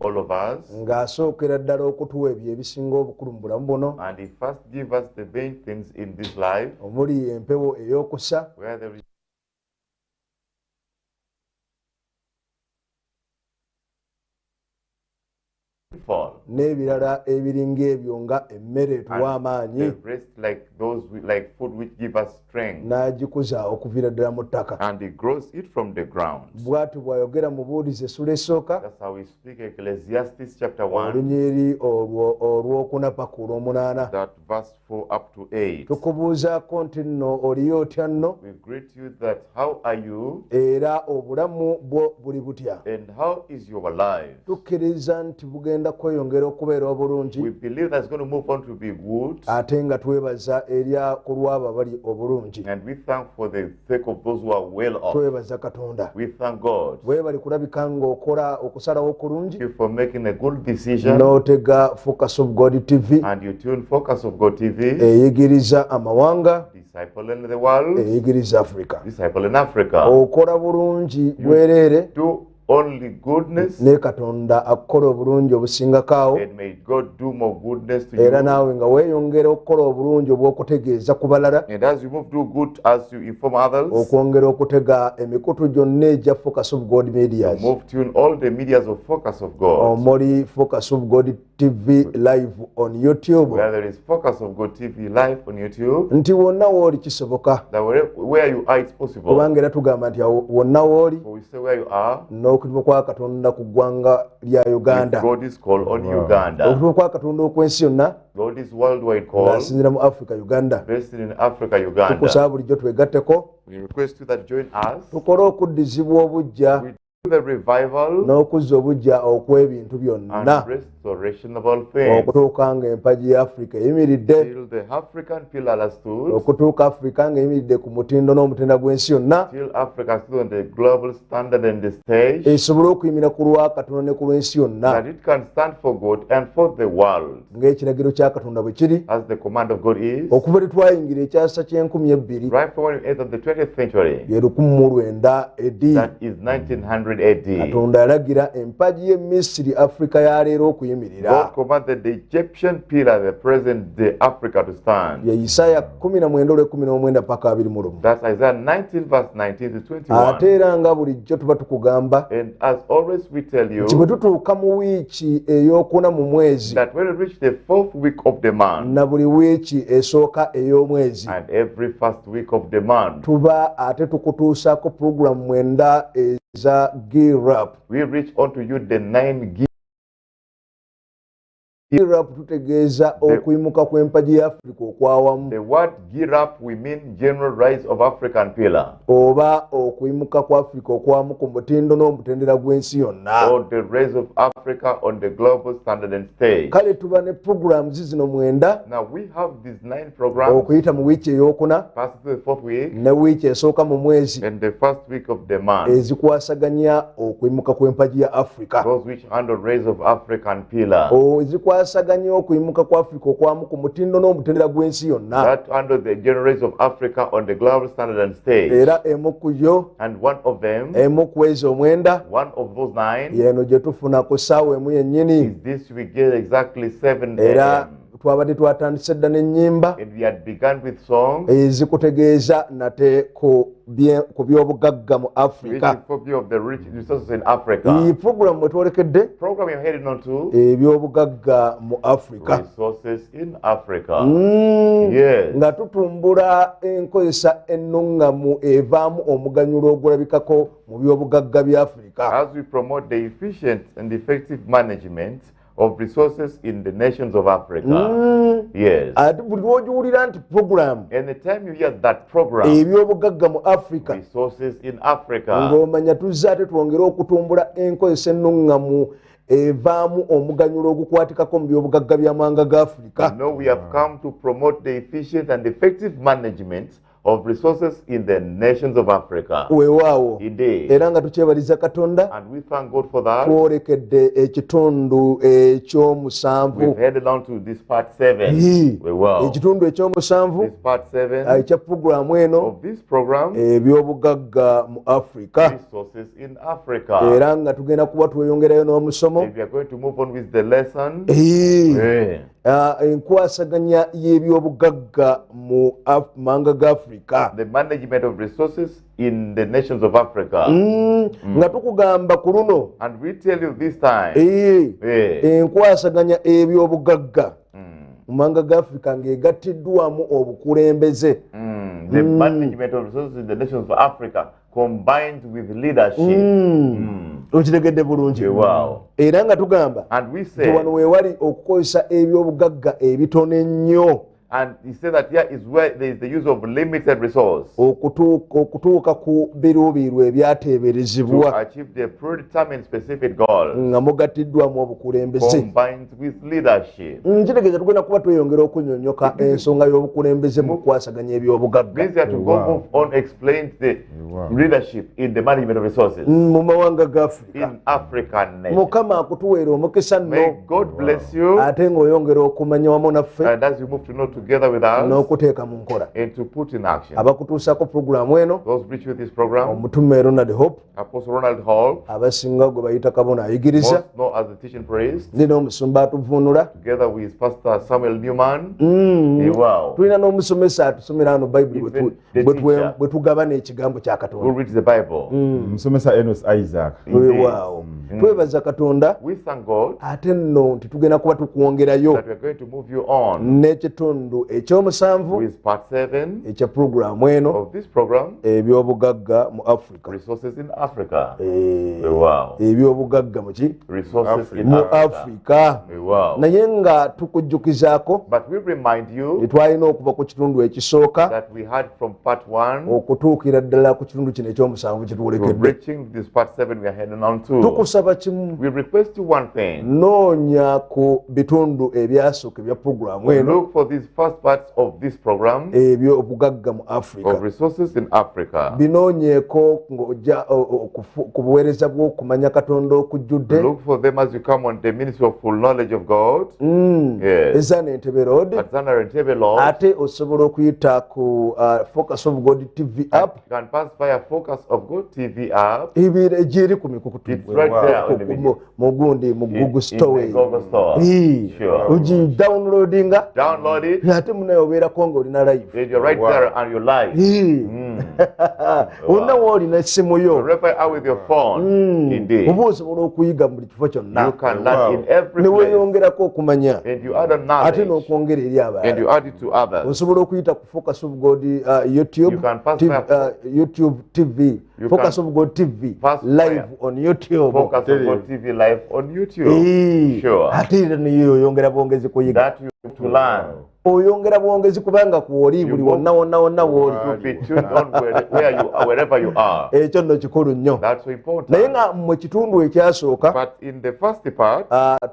all of us. Ng'asookera ddala okutuwa ebyo ebisinga obukulu mu bulamu buno. And He first gives us the main things in this life. Omuli empewo ey'okusa. Where there is n'ebirala ebiringa ebyo nga emmere etuwa amaanyi. The rest like food which give us strength. N'agikuza okuviira ddala mu ttaka. And He grows it from the ground. Bw'atyo bw'ayogera mu Buulizi essula esooka. That's how we speak Ecclesiastes chapter 1. Olunyiri olw'okuna paka olw'omunaana. That verse 4 up to 8. Tukubuuzaako nti nno oliyo otya nno? We greet you that how are you? Era obulamu bwo buli butya? And how is your life? Tukkiriza nti bugenda kweyongera okubeera obulungi. We believe that's going to move on to be good. Ate nga twebaza erya ku lw'abo abali obulungi. And we thank for the sake of those who are well off. Twebaza Katonda. We thank God. Weebali kulabika ng'okola okusalawo kulungi. Thank you for making a good decision. N'otega Focus of God TV. And you tune Focus of God TV. Eyigiriza amawanga. Disciple in the world. Eyigiriza Africa. Disciple in Africa. Okola bulungi bwereere. Do only goodness. Ne Katonda akola obulungi obusingakaawo. And may God do more goodness to you. Era naawe nga weeyongera okukola obulungi obw'okutegeeza ku balala. And as you move do good as you inform others. Okwongera okutega emikutu gyonna egya Focus of God Media. Move tune all the medias of Focus of God. Omuli Focus of God TV live on YouTube. Where there is Focus of God TV live on YouTube. Nti wonna wooli kisoboka. Where you are it's possible. Kubanga era tugamba nti wonna wooli. So we say where you are. N'okulimu kwa Katonda ku ggwanga lya Uganda. God is called on Uganda. Okulimu kwa Katonda okw'ensi yonna. God is worldwide called. Ng'asinziira mu Africa, Uganda. Based in Africa, Uganda. Tukusaba bulijjo twegatteko. We request you that join us. Tukole okuddizibwa obujja. The revival n'okuzza obujja okw'ebintu byonna and restoration of all things okutuuka ng'empagi ya Africa eyimiridde till the African pillar has stood, okutuuka Africa ng'eyimiridde ku mutindo n'omutenda gw'ensi yonna till Africa stood on the global standard and the stage, esobole okuyimira ku lwa Katonda ne ku lw'ensi yonna, that it can stand for God and for the world, ng'ekiragiro kya Katonda bwe kiri, as the command of God is, okuva lwe twayingira ekyasa ky'enkumi right from when we entered the 20th century, ye 1900 AD. that is 1900 AD. Katonda yalagira empagi y'e Misiri Africa ya leero okuyimirira. God commanded the Egyptian pillar, the present day Africa, to stand. Ye Isaya 19:19 paka 20. That's Isaiah 19 verse 19 to 21. Ate era nga bulijjo tuba tukugamba And as always we tell you, nti bwe tutuuka mu wiiki ey'okuna mu mwezi, that when we reach the 4th week of the month, na buli wiiki esooka ey'omwezi, and every first week of the month, tuba ate tukutuusaako pulogulamu 9 eza Gear Up. we reach unto you the 9 Gear Up tutegeeza okuyimuka kw'empagi ya Africa okwawamu, The word gear up, we mean general rise of African pillar, oba okuyimuka kwa Africa okwawamu ku mutindo n'omutendera gw'ensi yonna. or the rise of Africa on the global standard and stage. Kale tuba ne programs zino 9 Now we have these 9 programs, okuyita mu wiiki ey'okuna passing through the 4th week ne wiiki esooka mu mwezi, and the first week of the month, ezikwasaganya okuyimuka kw'empagi ya Africa. those which handle rise of African pillar, Ezikwasaganya okuyimuka kwa Africa okwamu ku mutindo n'omutendera gw'ensi yonna. that handle the general rise of Africa on the global standard and stage. Era emu ku yo, And one of them, emu ku ezo 9, one of those 9, yeno gye tufuna ku ssaawa emu yennyini. is this we get exactly 7 Era a.m. twabadde twatandise dda n'ennyimba And we had begun with songs ezikutegeeza nate ku by'obugagga mu which Africa. is of the rich resources in Africa. Iyi pulogulamu mwe twolekedde Program you're heading on to, eby'obugagga mu Africa. resources in Africa. Mm. Yes. Nga tutumbula enkozesa ennungamu evaamu omuganyulo ogulabikako mu by'obugagga bya Africa. As we promote the efficient and effective management of resources in the nations of Africa. Yes. Ate buli lw'ogiwulira nti pulogulamu And the time you hear that program, eby'obugagga mu Africa, resources in Africa, ng'omanya tuzze ate twongere okutumbula enkozesa ennungamu evaamu omuganyulo ogukwatikako mu by'obugagga by'amawanga ga Africa. we have come to promote the efficient and effective management of resources in the nations of Africa. weewaawo Indeed. era nga tukyebaliza Katonda And we thank God for that. twolekedde ekitundu ekyomusanvu We've headed on to this part 7. We will. ekitundu ekyomusanvu This part 7 ekya puroguramu eno of this program, ebyobugagga mu Africa resources in Africa. era nga tugenda kuba tweyongerayo n'omusomo If we are going to move on with the lesson, enkwasaganya y'ebyobugagga mu mawanga ga Africa the management of resources in the nations of Africa. nga tukugamba ku luno And we tell you this time, enkwasaganya ebyobugagga mu mawanga ga Africa ng'egattiddwamu obukulembeze the management of resources in the nations of Africa combined with leadership. okitegedde bulungi era nga tugamba And we say, wano weewali okukozesa ebyobugagga ebitono ennyo and he said that here is where there is the use of limited resource okutuuka ku biruubiirwa to ebyateeberezebwa achieve the predetermined specific goal nga mugattiddwamu obukulembeze combined with leadership. kitegeeza tugenda kuba tweyongera okunyonyoka ensonga y'obukulembeze mu kukwasaganya ebyobugagga Means that to go move on explain the leadership in the management of resources mu mawanga ga Africa. in African nations. Mukama akutuweera omukisa May nno God bless you, ate ng'oyongera okumanya wamu naffe and as you move to know together with us n'okuteeka mu nkola and to put in action. abakutuusako puroguramu eno Those reach with this program, omutume Ronald Hope Apostle Ronald Hall, abasinga gwe bayita kabona ayigiriza most known as the teaching priest, ndi n'omusumba atuvunula together with Pastor Samuel Newman. Wow. tulina n'omusomesa atusomera hano bayibuli Even the teacher. bwe tugabana ekigambo kya Who Katonda reads the Bible. Musomesa Enos Isaac. weewaawo twebaza Katonda We thank God ate nno nti tugenda kuba tukwongerayo that we are going to move you on n'ekitundu ekyomusanvu with part 7 ekya puroguramu eno of this program, ebyobugagga mu Africa resources in Africa. Wow. ebyobugagga muki Resources in mu Africa. Africa Wow. naye nga tukujjukizaako But we remind you tetwalina okuva ku kitundu ekisooka that we had from part 1 okutuukira ddala ku kitundu kino ekyomusanvu to kyetuwolekedde reaching this part 7 we are heading on to. tukusaba kimu We request you one thing. noonya ku bitundu ebyasooka ebya puroguramu eno Look for these first parts of this program ebyobugagga mu Africa of resources in Africa. binoonyeeko ng'ojja ku buweereza bw'okumanya Katonda okujjudde Look for them as you come on the ministry of full knowledge of God. Yes. ezaana Entebbe Road At Zana and Tebe Lord. ate osobola okuyita ku Focus of God TV app You can pass via Focus of God TV app. gyeri ku mikukutu It's right there in the video. mugundi mu Google Store In the Google Store. Sure. ugi downloadinga Download it. ate munayo obeerako ng'olina live And you're right there and you're live. olina woolina essimu yo Wherever you are with your phone. Indeed. oba osobola okuyiga mu buli kifo You kyonna can learn in every ne place. weeyongerako okumanya And you add a ate knowledge. n'okwongera eri And you abalala add it to others. osobola okuyita ku Focus of God YouTube You can pass TV, via- YouTube TV You Focus can of God TV pass live via on YouTube Focus of God TV live on YouTube. Sure. ate era niyo oyongera bwongezi kuyiga That you have to learn. oyongera bwongezi kubanga kwoli buli wonna wonna wonna wooli To be tuned on where you are, wherever you are. ekyo nno kikulu nnyo That's so important. naye nga mu kitundu ekyasooka But in the first part,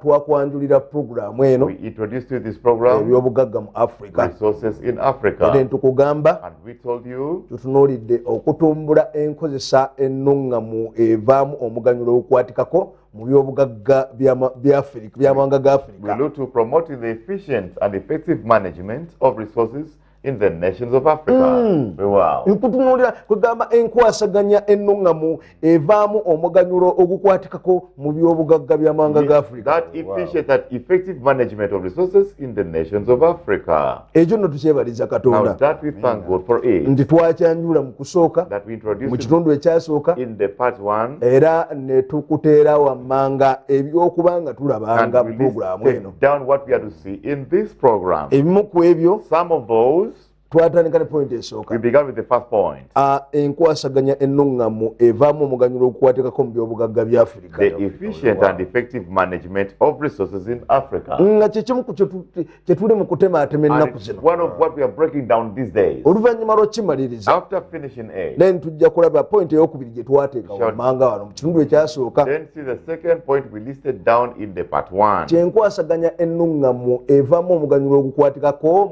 twakwanjulira puroguramu eno we introduced you this program, ebyobugagga mu Africa resources in era Africa. ntukugamba And we told you tutunuulidde okutumbula enkozesa ennuŋŋamu evaamu omuganyulo ogukwatikako mu byobugagga by'amawanga ga we Africa look to promoting the efficient and effective management of resources in the nations of Africa. Wow. nkutunuulira kugamba enkwasaganya ennuŋŋamu evaamu omuganyulo ogukwatikako mu byobugagga by'amawanga ga Africa That efficient and effective management of resources in the nations of Africa. ekyo nno tukyebaliza Now Katonda that we thank God for it, nti twakyanjula mu kusooka that we mu introduced it kitundu ekyasooka in the part 1, era ne tukuteera wammanga ebyokuba nga and tulabanga we puroguramu eno listed down what we are to see in this program. ebimu ku ebyo Some of those, twatandika ne point esooka we began with the first point. enkwasaganya ennuŋŋamu evaamu omuganyulo ogukwatikako mu byobugagga bya Africa The efficient and effective management of resources in Africa. nga kyekimu ku kye tuli mu kutematema And ennaku it's zino one of what we are breaking down these days. oluvannyuma lw'okimaliriza After finishing A, then tujja kulaba point eyokubiri gye twateeka wammanga wano mu kitundu ekyasooka then see the second point we listed down in the part 1. kyenkwasaganya ennuŋŋamu evaamu omuganyulo ogukwatikako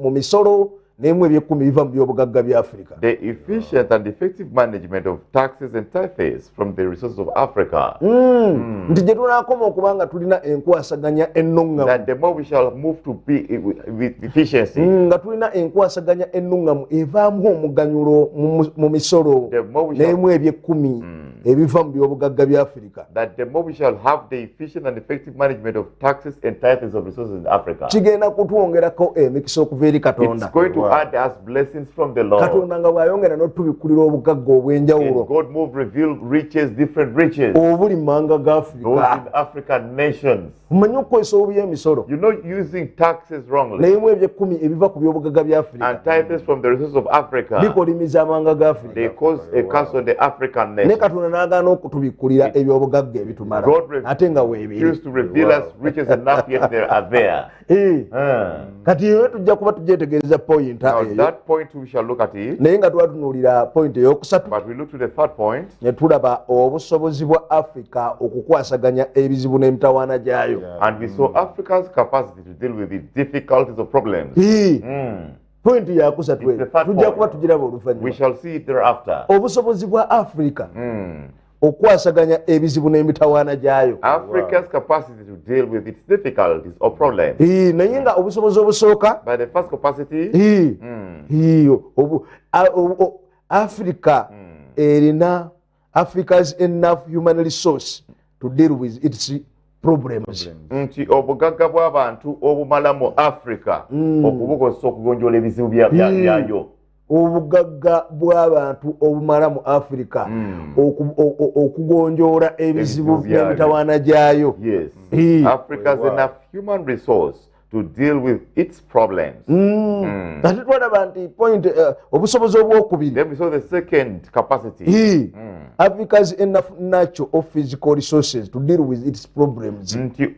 mu misolo n'emu eby'ekkumi biva mu byobugagga bya Afrika. The efficient and effective management of taxes and tithes from the resources of Africa. Nti gye tunaakoma okuba nga tulina enkwasaganya ennuŋŋamu. That the more we shall move to be with efficiency. Nga tulina enkwasaganya ennuŋŋamu evaamu omuganyulo mu misolo n'emu eby'ekkumi ebiva mu byobugagga bya Afrika. That the more we shall have the efficient and effective management of taxes and tithes of resources in Africa. Kigenda kutwongerako emikisa okuva eri Katonda. It's going to add us blessings from the Lord. Katonda nga bw'ayongera n'otubikulira obugagga obw'enjawulo. God move reveal riches, different riches. Obuli mu mawanga ga Afrika. Those in African nations. Mmanyi okukozesa obubi emisolo. You're not using taxes wrongly. N'emu eby'ekkumi ebiva ku byobugagga bya Afrika. And tithes from the resources of Africa. Bikolimiza amawanga ga Afrika. They cause a curse on the African Ne nation. Katonda n'agaana okutubikulira ebyobugagga ebitumala. ate nga weebiri. Refuse to reveal us riches enough yet they are there. Kati eyo tujja kuba tugyetegereza point Now eyo. that point we shall look at it. Naye nga twatunuulira point eyokusatu. But we look to the third point. Ne tulaba obusobozi bwa Afrika okukwasaganya ebizibu n'emitawaana gyayo. And we saw Africa's capacity to deal with the difficulties of problems. Point yakusatu eyo tujja kuba tugiraba oluvannyuma. We shall see it thereafter. Obusobozi bwa Afrika okwasaganya ebizibu n'emitawaana gyayo. Africa's capacity to deal with its difficulties or problems. Naye nga obusobozi obusooka By the first capacity, Africa erina Africa's enough human resource to deal with its problems. nti obugagga bw'abantu obumala mu Africa okubukozesa okugonjoola ebizibu byayo. Obugagga bw'abantu obumala mu Africa okugonjoola ebizibu by'emitawaana gyayo. Yes. Africa has enough human resource to deal with its problems. Ate twalaba nti point obusobozi obwokubiri. Then we saw the second capacity. Africa's enough natural or physical resources to deal with its problems. Nti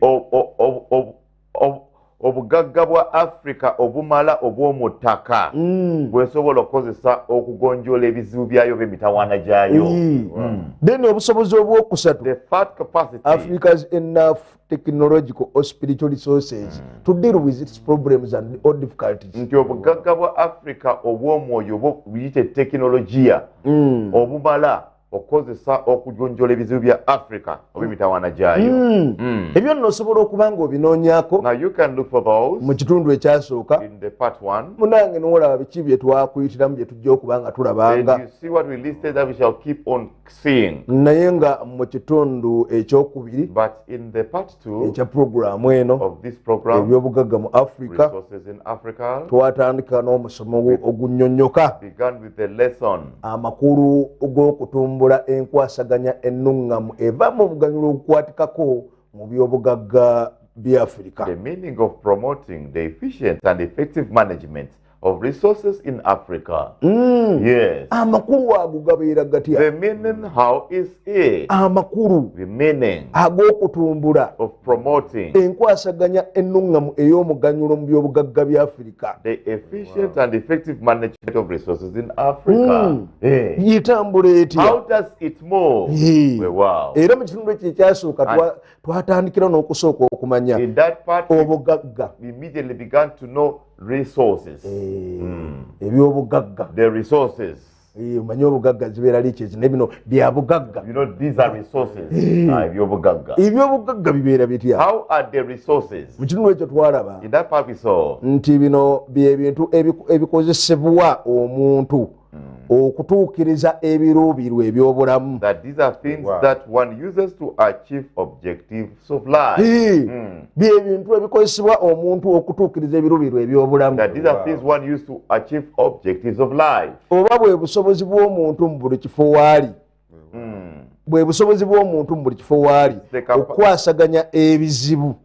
obugagga bwa Africa obumala obw'omuttaka bwesobola okukozesa okugonjoola ebizibu byayo by'emitawaana gyayo. Then obusobozi obwokusatu. The third capacity. Africa's enough technological or spiritual resources to deal with its problems and all difficulties. Nti obugagga bwa Africa obw'omwoyo buyite tekinologiya obumala okukozesa okugonjoola ebizibu bya Africa oby'emitawaana gyayo. Ebyo nno osobola okuba ng'obinoonyaako Now you can look for those mu kitundu ekyasooka. in the part 1. Munange n'olaba biki bye twakuyitiramu bye tujja okuba nga Then tulabanga. you see what we listed that we shall keep on seeing. Naye nga mu kitundu ekyokubiri But in the part 2 ekya puroguramu eno of this program, ebyobugagga mu Africa Resources in Africa, twatandika n'omusomo ogunnyonnyoka began with the lesson amakulu g'okutumbula enkwasaganya ennuŋŋamu eva mu buganyulo okukwatikako mu byobugagga bya Africa. the meaning of promoting the efficient and effective management of resources in Africa. Yes. Amakulu ago gabeera gatya? The meaning, how is it? Amakulu The meaning ag'okutumbula of promoting enkwasaganya ennuŋŋamu ey'omuganyulo mu byobugagga bya Africa. the efficient and effective management of resources in Africa. Yitambula etya? How does it move? Wow. Era mu kitundu ekyo ekyasooka twatandikira n'okusooka okumanya In that part, obugagga. we immediately began to know resources. Ebyobugagga. The resources. Omanyi obugagga zibeera liches ne bino bya bugagga. You know, these are resources. Ebyobugagga. Ebyobugagga bibeera bitya? How are the resources? Mu kitundu ekyo twalaba In that part we saw nti bino bye bintu ebikozesebwa omuntu okutuukiriza ebiruubirirwa ebyobulamu. that these are things that one uses to achieve objectives of life. Bye bintu ebikozesebwa omuntu okutuukiriza ebiruubirirwa ebyobulamu. That these are things one used to achieve objectives of life. Oba bwe busobozi bw'omuntu mu buli kifo waali. Bwe busobozi bw'omuntu mu buli kifo waali okwasaganya ebizibu.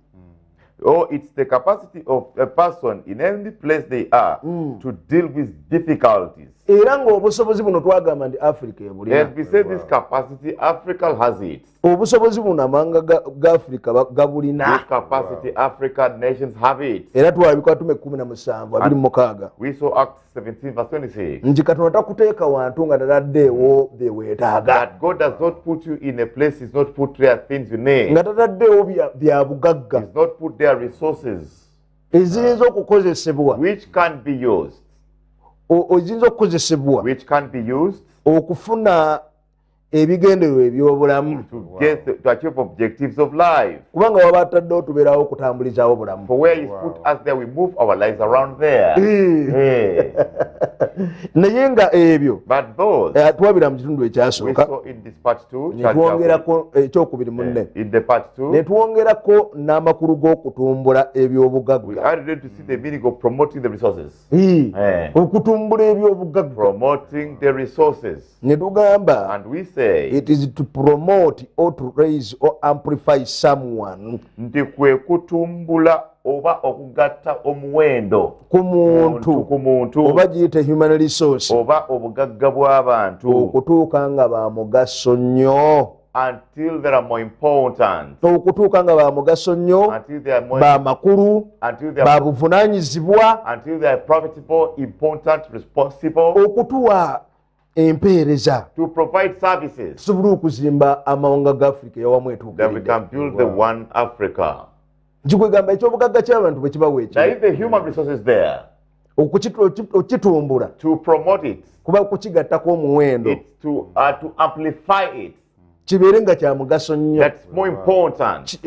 Or it's the capacity of a person in any place they are to deal with difficulties. Era ng'obusobozi buno twagamba nti Africa ebulina. And we say this capacity, Africa has it. Obusobozi buno amawanga ga Africa gabulina. This capacity, African nations have it. Era twalabika Watume 17:26. We saw Acts 17 verse 26. Nti Katonda takuteeka wantu nga tataddeewo bye weetaaga. That God does not put you in a place, He's not put there things you need. Nga tataddeewo bya bugagga. He's not put there resources eziyinza okukozesebwa which can be used oyinza okukozesebwa which can be used okufuna ebigendererwa ebyobulamu to achieve objectives of life. kubanga waba ataddewo tubeerawo okutambulizawo obulamu. For where He's put us there, we move our lives around there. naye nga ebyo But those twabira mu kitundu we ekyasooka saw in this part 2, netwongerako ekyokubiri munne in the part 2, netwongerako n'amakulu g'okutumbula we ebyobugagga. added to see the meaning of promoting the resources. okutumbula ebyobugagga Promoting the resources. ne tugamba And we say, it is to promote or to raise or amplify someone nti kwe kutumbula oba okugatta omuwendo ku muntu ku muntu oba giyite human resource oba obugagga bw'abantu okutuuka nga ba mugaso nnyo until they are more important, okutuuka nga ba mugaso nnyo until they are more, ba makulu until they ba are, buvunaanyizibwa until they are profitable, important, responsible, okutuwa empeereza to provide services, tusobole okuzimba amawanga ga Afrika eyawamu that we etuukiridde. can build the one Africa. Nkikwegamba ekyobugagga ky'abantu bwe kibawo Now, ekyo if the human resources there, okitumbula to promote it, kuba kukigattako omuwendo it's to amplify it, kibeere nga kya mugaso nnyo that's more important.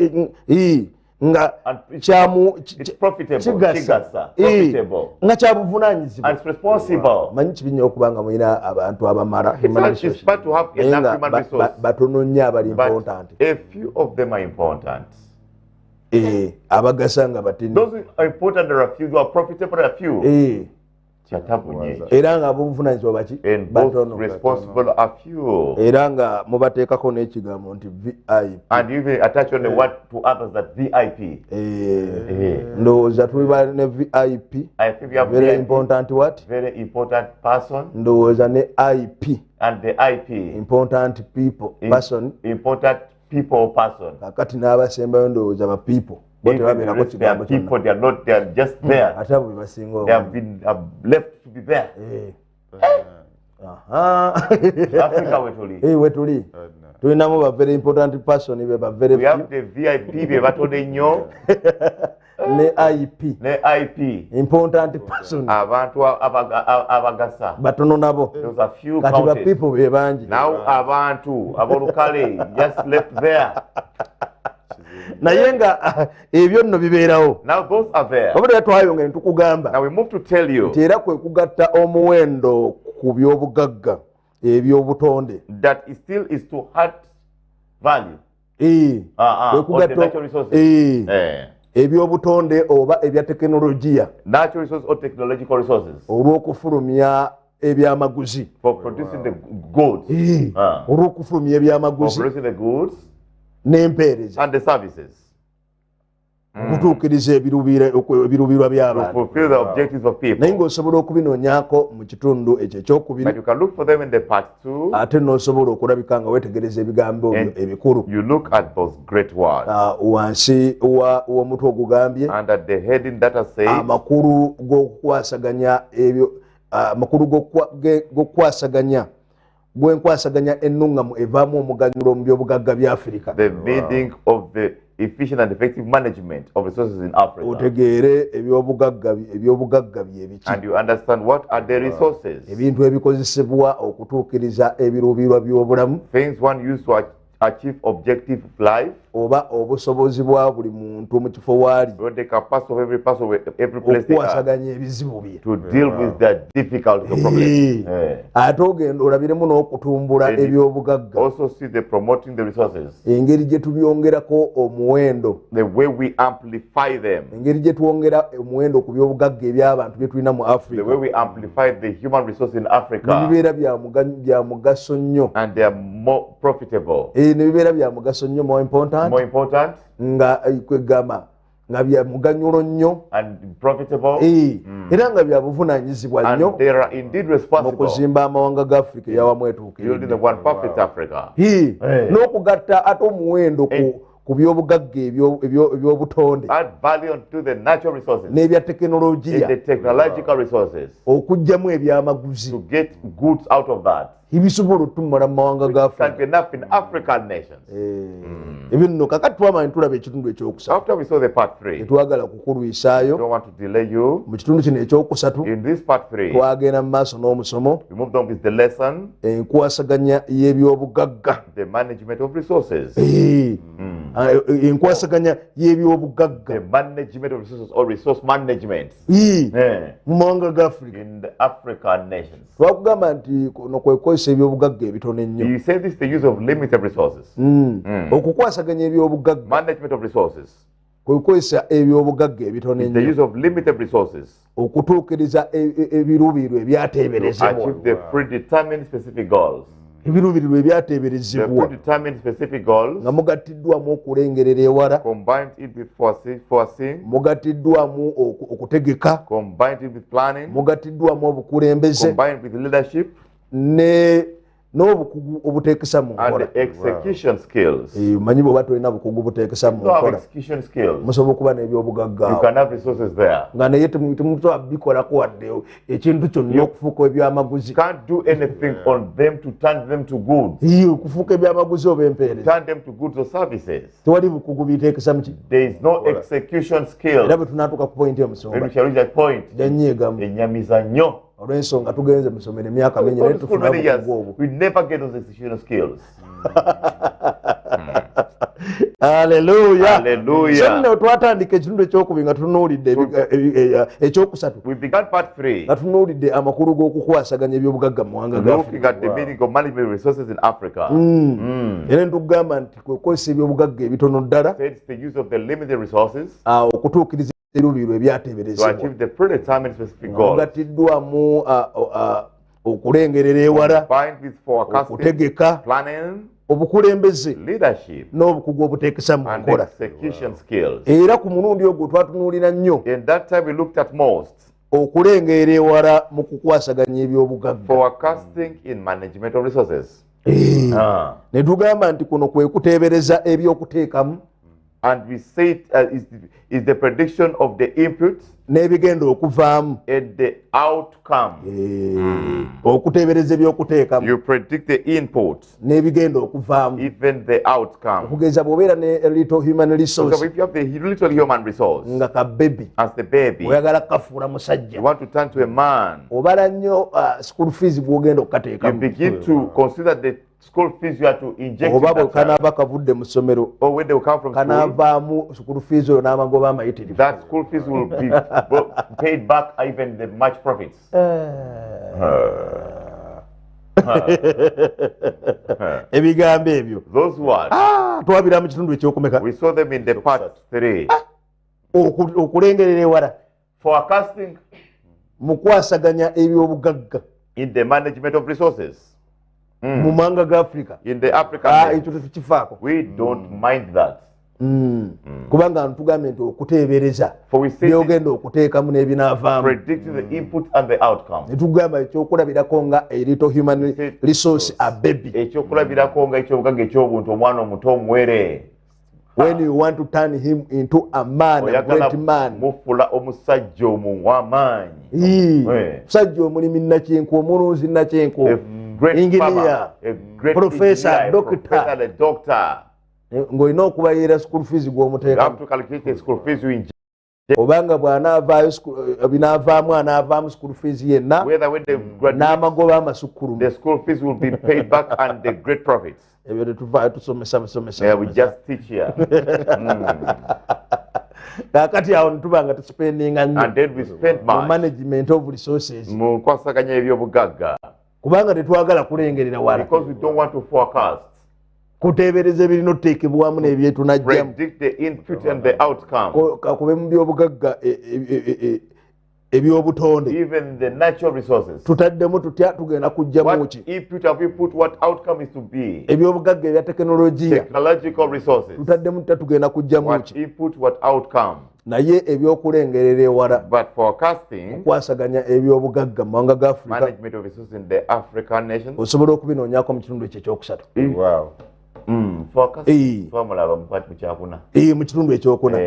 nga And it's profitable, kigasa profitable, nga kya buvunaanyizibwa. and it's responsible. manyi kibi nnyo okuba nga mulina abantu abamala It's bad to have naye enough nga human resource, batono nnyo abali important. but a few of them are important. Abagasa nga batini Those who are important, there are few. Who are profitable, there are few. era nga ab'obuvunaanyizibwa baki And both batono responsible are few. era nga mubateekako n'ekigambo nti VIP. And you even attach on the word to others that VIP. ndowooza tuliba ne VIP, I think we have very VIP, important what, very important person, ndowooza ne IP, and the IP, important people person. important people or person. kakati n'abasembayo ndowooza ba people bo Even the tebabeerako rest, they are kigambo kyonna people, they are not, they are just there. ate abo be basinga They have been left to be there. Africa wetuli. wetuli tulinamu ba very important person be ba very We have the VIP be batode nnyo, ne IP, ne IP, important person abantu abagasa. batono nabo Those are few kati ba counted. people be bangi. Now abantu abolukale just left there. naye nga ebyo nno bibeerawo. Now those are there. obudde twayonga ne tukugamba Now we move to tell you nti era kwe kugatta omuwendo ku byobugagga eby'obutonde. that it still is to add value. Kwe On the kugatta natural resources. eby'obutonde oba ebya tekinologiya Natural resources or technological resources olw'okufulumya ebyamaguzi. for producing the goods. olw'okufulumya For ebyamaguzi producing the goods n'empeereza and the services. okutuukiriza ebiruubirirwa To by'abantu. fulfill the objectives of naye people. ng'osobola okubinoonyaako mu kitundu ekyo But ekyokubiri you can look for them in the part 2. ate n'osobola okulabika nga weetegereza ebigambo ebyo ebikulu. You look at those great words. Wansi w'omutwe ogugambye And at the heading that has said, amakulu g'okukwasaganya ebyo amakulu g'okukwasaganya gwenkwasaganya ennungamu evaamu omuganyulo mu byobugagga bya Afrika. the meaning of the efficient and effective management of resources in Africa. otegeere ebyobugagga bye biki, And you understand what are the resources. ebintu ebikozesebwa okutuukiriza ebiruubirirwa by'obulamu Things one used to achieve objective of life, oba obusobozi bwa buli muntu mu kifo waali or the capacity of every person, every place they are, okukwasaganya ebizibu bye. to deal with their difficulties or problems. ate ogenda olabiremu n'okutumbula And you ebyobugagga, also see the promoting the resources, engeri gye tubyongerako omuwendo, the way we amplify them, engeri gye twongera omuwendo ku byobugagga eby'abantu bye tulina mu the way Afrika we amplify the human resource in ne Africa, bibeera bya mugaso nnyo. and they are more profitable, Ne bibeera bya mugaso nnyo, more important, nga kwegamba nga bya muganyulo nnyo and profitable, era nga bya buvunaanyizibwa nnyo and they are indeed mu responsible, kuzimba amawanga ga Afrika eyawamu building etuukiridde. the one perfect Africa. N'okugatta ate omuwendo ku byobugagga ebyobutonde add value to the natural resources n'ebya and tekinologiya the technological resources okugyamu ebyamaguzi to get goods out of that. ebisobola otumala mu mawanga ga It can be enough in African nations. ebyo nno kakati twamanya tulaba ekitundu ekyokusatu After we saw the part 3, tetwagala kukulwisaayo don't want to delay you. mu kitundu kino ekyokusatu In this part 3, twagenda mu maaso n'omusomo we moved on with the lesson, enkwasaganya y'ebyobugagga the management of resources. enkwasaganya y'ebyobugagga The management of resources or resource management mu mawanga ga Africa in the African nations. twakugamba nti kuno kwe kukozesa ebyobugagga ebitono ennyo You say this is the use of limited resources. okukwasaganya ebyobugagga Management of resources kwe kukozesa ebyobugagga ebitono is the ennyo use of limited resources okutuukiriza ebiruubirirwa to ebyateeberezebwa achieve the predetermined specific goals. ebiruubirirwa The ebyateeberezebwa predetermined specific goals nga mugattiddwamu okulengerera ewala combined it with foreseeing, mugattiddwamu okutegeka combined it with planning, mugattiddwamu obukulembeze combined with leadership n'obukugu obuteekesa mu and nkola the execution skills. manyi bw'oba tolina bukugu buteekesa mu You have nkola execution skills. musobola okuba n'ebyobugagga You can have resources there. nga naye temusobola bikolako wadde ekintu kyonna okufuuka ebyamaguzi You can't do anything on them to turn them to goods. okufuuka ebyamaguzi oba empeereza Turn them to goods or services. tewali bukugu biteekesa muki There is no execution skill. era bwe tunaatuuka ku pointi When emusonga we shall reach that point, janyeegamu enyamiza nnyo. olw'ensonga tugenze musomero emyaka mingi For naye the school tufuna many years, bukugu obwo we never get those execution skills. Hallelujah. Hallelujah. So nno twatandika ekitundu ekyokubiri nga tunuulidde ekyokusatu We began part 3 nga tunuulidde amakulu g'okukwasaganya ebyobugagga mu mawanga ga looking at the meaning of management resources in Africa. era ntugamba nti kwe kukozesa ebyobugagga ebitono ddala It's the use of the limited resources okutuukiriza ebiruubirirwa to ebyateeberezebwa achieve the predetermined specific goals. mugattiddwamu okulengerera ewala Combined with forecasting, okutegeka planning, obukulembeze leadership, n'obukugu obuteekesa mu and nkola execution skills. era ku mulundi ogwo twatunuulira nnyo In that time, we looked at most okulengerera ewala mu kukwasaganya ebyobugagga forecasting in management of resources. ne tugamba nti kuno kwe kuteebereza ebyokuteekamu And we said is the prediction of the input n'ebigenda okuvaamu and the outcome. okuteebereza ebyokuteekamu You predict the input, n'ebigenda okuvaamu even the outcome. okugeza bw'obeera ne little human So resource if you have the little human resource nga kabebi as the baby, oyagala kafuula you musajja want to turn to a man, obala nnyo school fees bw'ogenda you okukateekamu begin to consider the school fees you have to inject oba in bwe that child. kanaaba kavudde mu ssomero Or when they will come from school, kanaavaamu school fees oyo n'amagoba amayitirivu that school fees will be paid back even the much profits. ebigambo ebyo Those words, twabira mu kitundu ekyokumeka we saw them in the part 3. okulengerera ewala Forecasting mu kwasaganya ebyobugagga in the management of resources mu mawanga ga Africa in the African ekyo nation. tetukifaako We don't mind that. kubanga ntugambye nti okuteebereza For we say byogenda okuteekamu n'ebinaavaamu predicting the input and the outcome. netugamba ekyokulabirako nga little human resource a baby Ekyokulabirako nga ekyobugagga eky'obuntu omwana omuto omuwere. when you want to turn him into a man, a great man. Mufula omusajja w'amaanyi. Musajja omulimi nakyenku, omulunzi nakyenku, engineer, professor, doctor. Ng'olina okubayira school fees gw'omuteekamu. Obanga bw'anaavaayo binaavaamu anaavaamu school fees yenna n'amagoba amasukkulumye. The school fees will be paid back and the great profits. Ebyo tetuvaayo tusomesa busomesa. Yeah, we just teach here. Kakati awo netuba nga tuspendinga nnyo. And then we spend much. Management of resources. Mu nkwasaganya ebyobugagga. Kubanga tetwagala kulengerera wala. Because we don't want to forecast. Kuteebereza ebirina otuteekebwamu n'ebyetunajjamu. Predict the input and the outcome. Kakube mu byobugagga ebyobutonde. Even the natural resources. Tutaddemu tutya tugenda kujjamu ki? What input have we put, what outcome is to be? Ebyobugagga ebya tekinologiya. Technological resources. Tutaddemu tutya tugenda kujjamu what ki? Input, what outcome? Naye ebyokulengerera ewala. But forecasting. Kwasaganya ebyobugagga mu mawanga ga Africa. Management of resources in the African nations. Osobola okubinoonyaako mu kitundu ekyo ekyokusatu. Wow. twamulaba mukwati mu kyakuna mu kitundu ekyokuna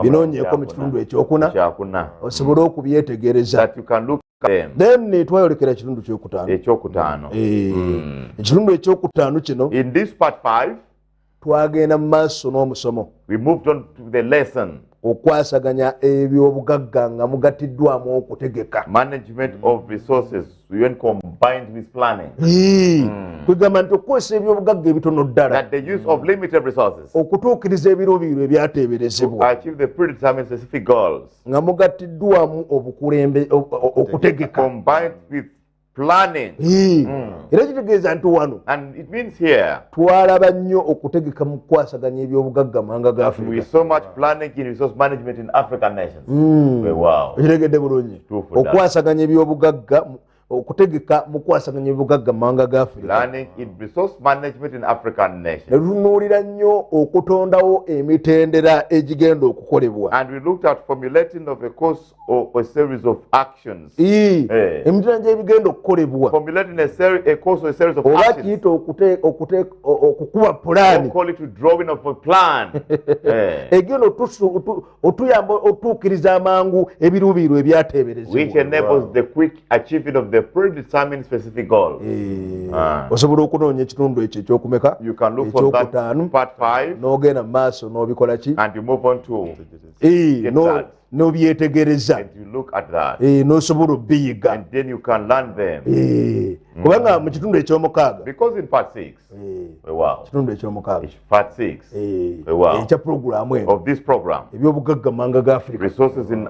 binoonyeeko mu kitundu ekyokuna osobole okubyetegereza then twayolekera ekitundu ekyokutaano ekitundu ekyokutaano kino in this part 5 twagenda mu maaso n'omusomo we moved on to the lesson okwasaganya ebyobugagga nga mugattiddwamu okutegeka management of resources when combined with planning kwegamba nti okukozesa ebyobugagga ebitono ddala that the use of limited resources okutuukiriza ebiruubirirwa ebyateeberezebwa to achieve the predetermined specific goals nga mugattiddwamu okutegeka combined with planning era kitegeeza nti wano and it means here twalaba nnyo okutegeka mu kukwasaganya ebyobugagga mawanga ga we Africa so much planning in resource management in African nations wow okitegedde bulungi okwasaganya ebyobugagga okutegeka mu kwasaganya ebyobugagga mu mawanga ga Africa planning in resource management in African nations ne tunuulira nnyo okutondawo emitendera egigenda okukolebwa and we looked at formulating of a course or a series of actions emitendera gy'ebigenda okukolebwa formulating a course or a series of oba actions kiyita okukuba pulaani call it to drawing of a plan egenda otuyamba otuukiriza amangu ebiruubirirwa which ebyateeberezebwa enables the quick achieving of the predetermined specific goal. Osobola okunoonya ekitundu ekyo ekyokumeka You can look for that part 5 n'ogenda mu maaso n'obikola ki and you move on to n'obyetegereza and you look at that n'osobola obbiyiga and then you can learn them kubanga mu kitundu ekyomukaaga because in part 6 kitundu ekyomukaaga part 6 ekya puroguramu eno of this program ebyobugagga mu mawanga ga Africa resources in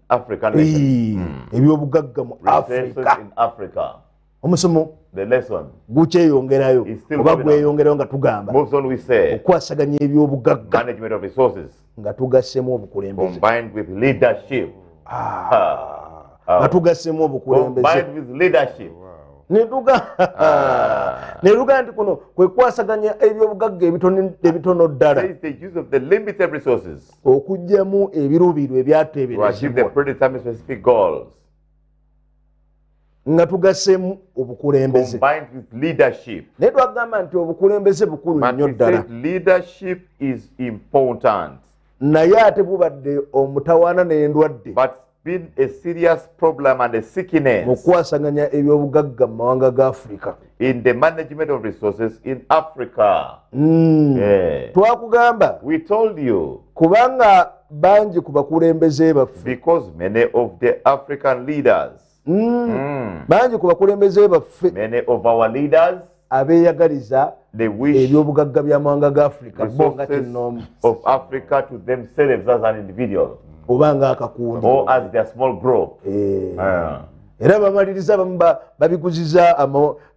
African nations ebyobugagga mu Africa omusomo the lesson gukyeyongerayo oba gweyongerayo nga tugamba moves on we say okwasaganya ebyobugagga management of resources nga tugassemu obukulembeze combined with leadership nga tugassemu obukulembeze combined with leadership netuga nti kuno kwe kwasaganya ebyobugagga ebitono ddala the use of the limited resources okugyamu ebiruubirirwa ebyateeberezebwa predetermined specific goals nga tugassemu obukulembeze combined with leadership naye twagamba nti obukulembeze bukulu nnyo ddala leadership is important naye ate bubadde omutawaana n'endwadde but been a serious problem and a sickness mu kwasaganya ebyobugagga mu mawanga ga Africa in the management of resources in Africa. Twakugamba we told you kubanga bangi ku bakulembeze baffe because many of the African leaders bangi ku bakulembeze baffe many of our leaders abeeyagaliza ebyobugagga by'amawanga ga Africa of Africa to themselves as an individual obanga akakundi or as their small group era bamaliriza babiguziza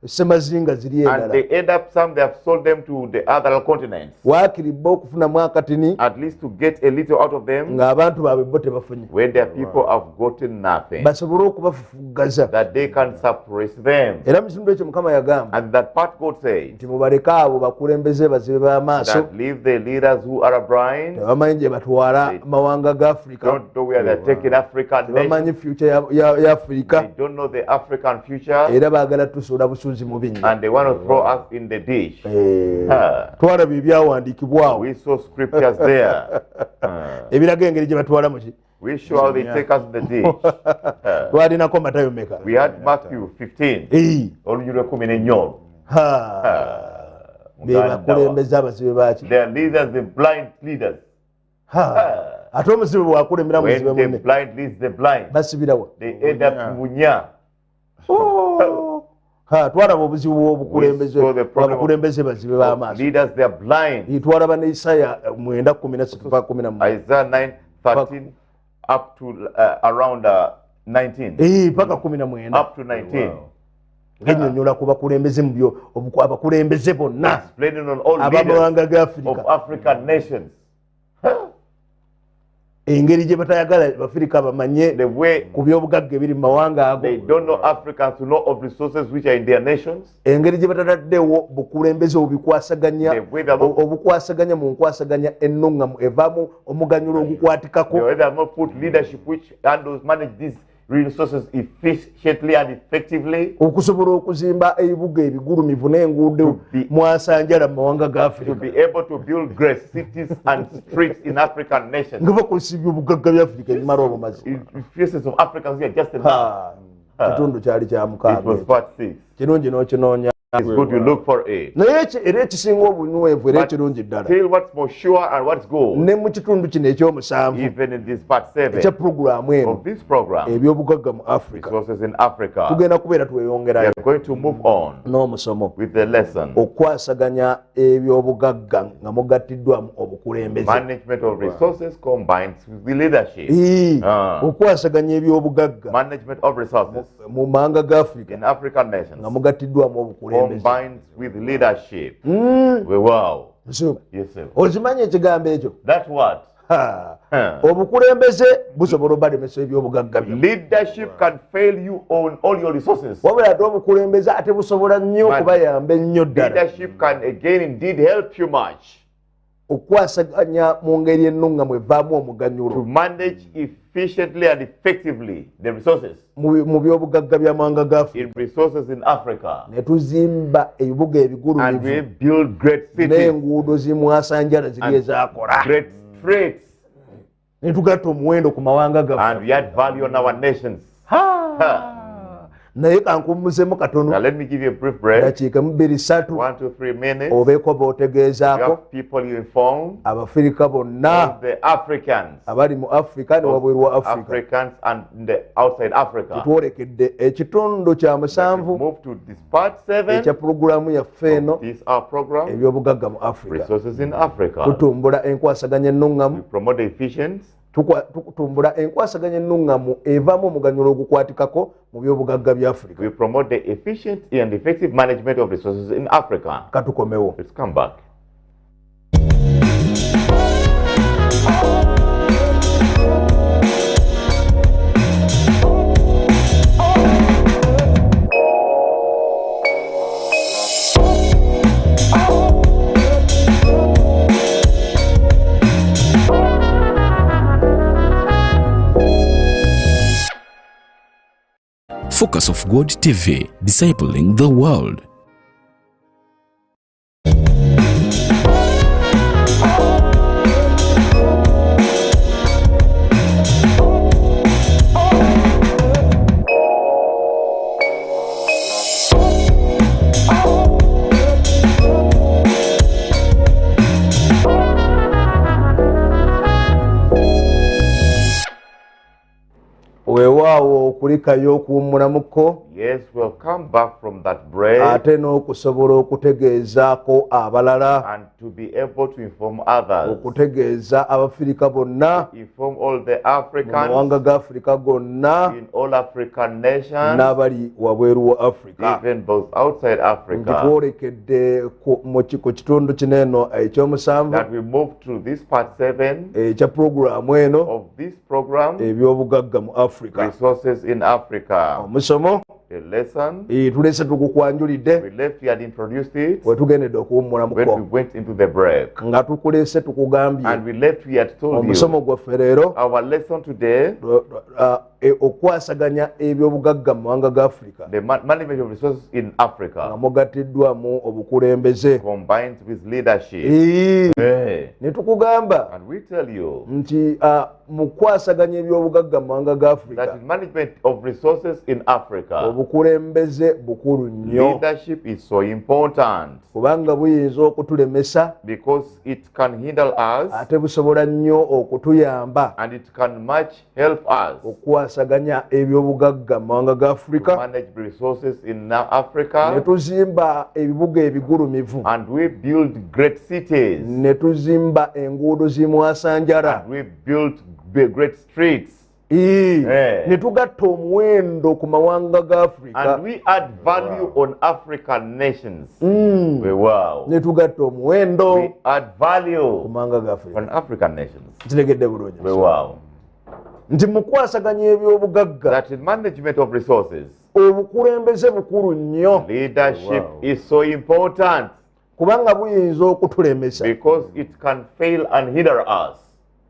semazinga ziri endala and they end up some they have sold them to the other continents waakiribba okufunamu akatini at least to get a little out of them ng'abantu baabwe bo tebafunye when their people have gotten nothing basobole okubafufugaza that they can suppress them era mu kitundu ekyo Mukama yagamba and that part God said nti mubaleke abo bakulembeze bazibe b'amaaso that leave the leaders who are blind tebamanyi gye batwala amawanga ga Africa don't know where they're taking African tebamanyi future ya Africa they don't know the African future era baagala tusuula busuuzi mu binnya and they want to throw us in the dish twalaba ebyawandiikibwawo we saw scriptures there ebiraga engeri gye batwala muki we show how they take us in the dish twalinako Matayo meka we had Matthew 15 olunyiri lw'ekumi n'ennyolo be bakulembeze abazibe baki they are leaders the blind leaders ate omuzibe bwakulembera muzibe when the blind leads the blind basibirawa they end up munya twalaba obuzibu bw'obukulembeze bazibe b'amaaso leaders they are blind twalaba ne Isaya 9:13 Isaiah 9:13 up to around 19 paka 19 up to 19 ngenyonyola ku bakulembeze mu byo abakulembeze bonna explaining on all abamawanga ga leaders of African nations engeri gye batayagala Bafirika bamanye ku byobugagga ebiri mu mawanga ago they don't know Africans to know of resources which are in their nations engeri gye batataddewo bukulembeze obukwasaganya mu nkwasaganya ennungamu evaamu omuganyulo ogukwatikako they have not put leadership which handles manage these resources efficiently and effectively, okusobola okuzimba ebibuga ebigulumivu n'enguudo mwasanjala mu mawanga ga to Afrika be able to build great cities and streets in African nations. nga bakozesa ebyobugagga bya Afrika ebimala obumazima. Pieces of Africans here just enough. Kitundu kyali kya It mukaaga was part 6. kirungi n'okinoonya It's good you look for it. naye era ekisinga obunywevu era ekirungi ddala Still, what's more sure and what's good, ne mu kitundu kino ekyomusanvu even in this part 7 ekya pulogulaamu eno of this program, ebyobugagga mu Afrika resources in Africa, tugenda kubeera we tweyongerayo are going to move on n'omusomo with the lesson. okwasaganya ebyobugagga nga mugattiddwamu obukulembeze Management of resources combined with the leadership. okwasaganya ebyobugagga Management of resources mu mawanga ga Afrika in African nga nations mugattiddwamu obukulembeze combined with leadership. Wow. Yes, sir. okimanyi ekigambo ekyo That's what? obukulembeze busobola obalemesa ebyobugagga byo Leadership can fail you on all your resources. wabula ate obukulembeze ate busobola nnyo okubayamba ennyo ddala Leadership can again indeed help you much okwasaganya mu ngeri ennungamu evaamu to omuganyulo manage efficiently and effectively the resources mu byobugagga by'amawanga ga Afrika in resources in Africa, ne tuzimba ebibuga and we ebigulumivu build great cities n'enguudo zimwasanjala ziri ezaakola great streets, ne tugatta omuwendo ku mawanga and gaffe we add value on our nations. naye kankumusemu Now katono let me give you a brief break. dakiika mu 2-3 1 to 3 minutes. obeeko You bootegeezaako have people you inform, abafirika bonna of the Africans, abali mu Afrika ne wabweru wa Afrika Africans and the outside Africa. twolekedde ekitundu kya We musanvu move to this part 7 ekya pulogulaamu yaffe eno of this our program, ebyobugagga mu Afrika resources in Africa. tutumbula enkwasaganya We ennungamu promote the efficiency, tutumbula enkwasaganya ennungamu evaamu omuganyulo ogukwatikako mu byobugagga bya Afrika we promote the efficient and effective management of resources in Africa. katukomewo Let's come back. Focus of God TV, discipling the world. weewaawo okulikayo okuwummulamuko Yes, we'll come back from that break ate n'okusobola okutegeezaako abalala and to be able to inform others, okutegeeza abafirika bonna inform all the mu mawanga Africans ga Afrika gonna in all African nations, n'abali wabweru wa Afrika even both outside nti Africa, twolekedde ku kitundu kino eno ekyomusanvu that we move to this part 7 ekya pulogulaamu eno of this program, ebyobugagga mu Afrika resources in Africa. omusomo The lesson, tulese tukukwanjulidde we left, we had introduced it we tugendedde when we okuwummulamuko went into the break. nga tukulese tukugambye And we left, we had told omusomo you, gwaffe leero our lesson today, okwasaganya ebyobugagga mu mawanga ga Afrika the management of resources in nga Africa, mugattiddwamu obukulembeze combined with leadership. Hey. ne tukugamba And we tell you nti mu kwasaganya ebyobugagga mu mawanga ga Afrika that management of resources in Africa, obukulembeze bukulu nnyo leadership is so important kubanga buyinza okutulemesa because it can hinder us ate busobola nnyo okutuyamba and it can much help us okwasaganya ebyobugagga mu mawanga ga to Afrika manage resources in ne Africa, tuzimba ebibuga ebigulumivu and we build great cities, ne tuzimba enguudo zimwasanjala and we build great streets, ne tugatta omuwendo ku mawanga ga Afrika and we add value on African nations. Wow. ne tugatta omuwendo We add ku value mawanga ga Afrika on African nations. kitegedde bulungi Wow. nti mu kwasaganya ebyobugagga That in management of resources, obukulembeze bukulu nnyo leadership is so important kubanga buyinza okutulemesa because it can fail and hinder us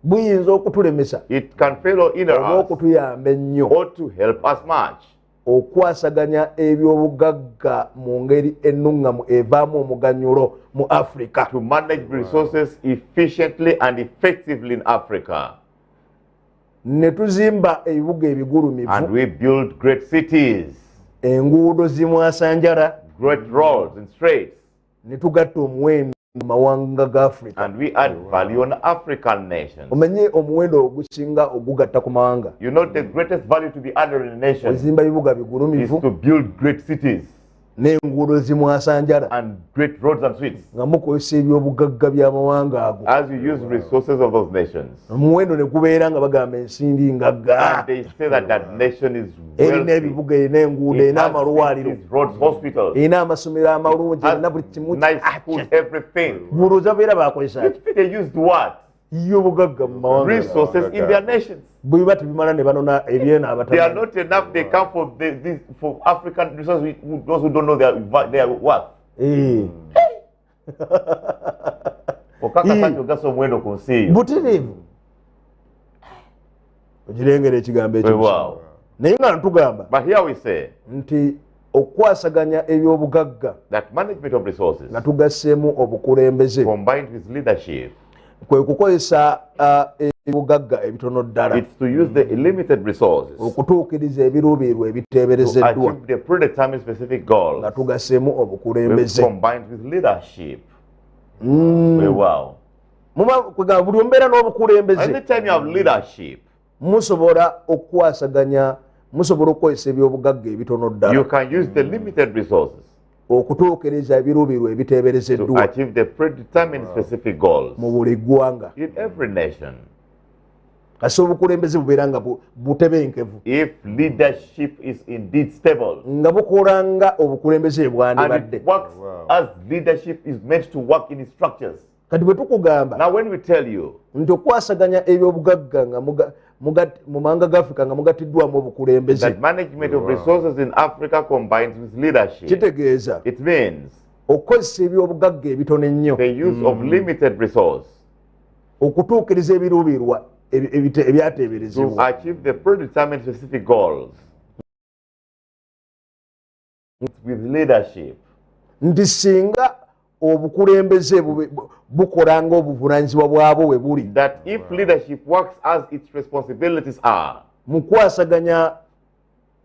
buyinza okutulemesa It can fail or hinder oba us okutuyamba ennyo or to help us much. okwasaganya ebyobugagga mu ngeri ennuŋŋamu evaamu omuganyulo mu Africa. To manage resources efficiently and effectively in Africa. Ne tuzimba ebibuga And ebigulumivu, we build great cities, enguudo zimwasanjala, great roads and streets. ne tugatta omuwendo mu mawanga ga Africa. And we add value on African nations. Omenye omuwendo ogusinga ogugatta ku mawanga. You know the greatest value to be added in a nation Ozimba ebibuga is bigulumivu to build great cities n'enguudo zimwasanjala and great roads and streets. nga mukozesa ebyobugagga by'amawanga ago. As you use resources of those nations. Omuwendo ne gubeera nga bagamba ensindi ngagga. And they say that that nation is Erina wealthy. ebibuga, erina enguudo, It erina has amalwaliro, cities, roads, hospitals, erina amasomero amalungi, has erina buli kimu. nice schools, everything. Buloza beera bakozesa ki? They used what? Byobugagga mu mawanga. Resources in their nations. Bwe bati bimala ne banona ebyena They are abatamanyi. not enough. They come for for African resources. Those who don't know their worth. Okakasa kyogaso omwendo ku nsi eyo. Butirivu. Ogirengera ekigambo ekyo. Wow. Naye nga ntugamba But here we say nti okwasaganya ebyobugagga that management of resources nga tugasseemu obukulembeze combined with leadership, kwe kukozesa ebibugagga ebitono ddala it's to use the limited resources okutuukiriza ebiruubirirwa to ebiteeberezeddwa achieve the predetermined specific goals nga tugasseemu obukulembeze. combined with leadership. Wow. Kwegamba buli ombeera n'obukulembeze Anytime you have leadership, musobola okwasaganya, musobola okukozesa ebyobugagga ebitono you ddala can use the limited resources okutuukiriza ebiruubirirwa to ebiteeberezeddwa achieve the predetermined specific goals mu buli ggwanga. in every nation. Kasi obukulembeze bubeera nga butebenkevu If leadership is indeed stable nga bukola nga obukulembeze and bwandibadde. it works as leadership is meant to work in its structures. Kati bwe tukugamba Now when we tell you nti okwasaganya ebyobugagga nga mu mawanga ga Africa nga mugattiddwamu obukulembeze, that management of resources in Africa combines with leadership, kitegeeza it means okukozesa ebyobugagga ebitono ennyo the use of limited resource okutuukiriza ebiruubirirwa to ebyateeberezebwa. achieve the predetermined specific goals with leadership. Nti singa obukulembeze bukola nga obuvunaanyizibwa bwabwo we buli That if leadership works as its responsibilities are mu kwasaganya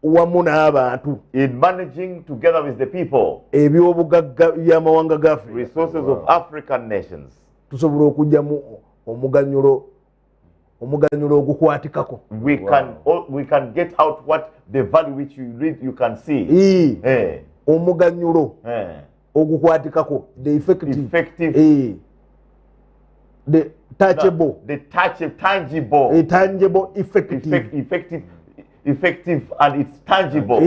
wamu n'abantu in managing together with the people ebyobugagga by'amawanga ga Africa, resources of African nations, tusobola okugyamu omuganyulo ogukwatikako. we can get out what the value which you read you can see. Omuganyulo ogukwatikako, the effective, the touchable, the tangible, tangible, effective. effective and it's tangible.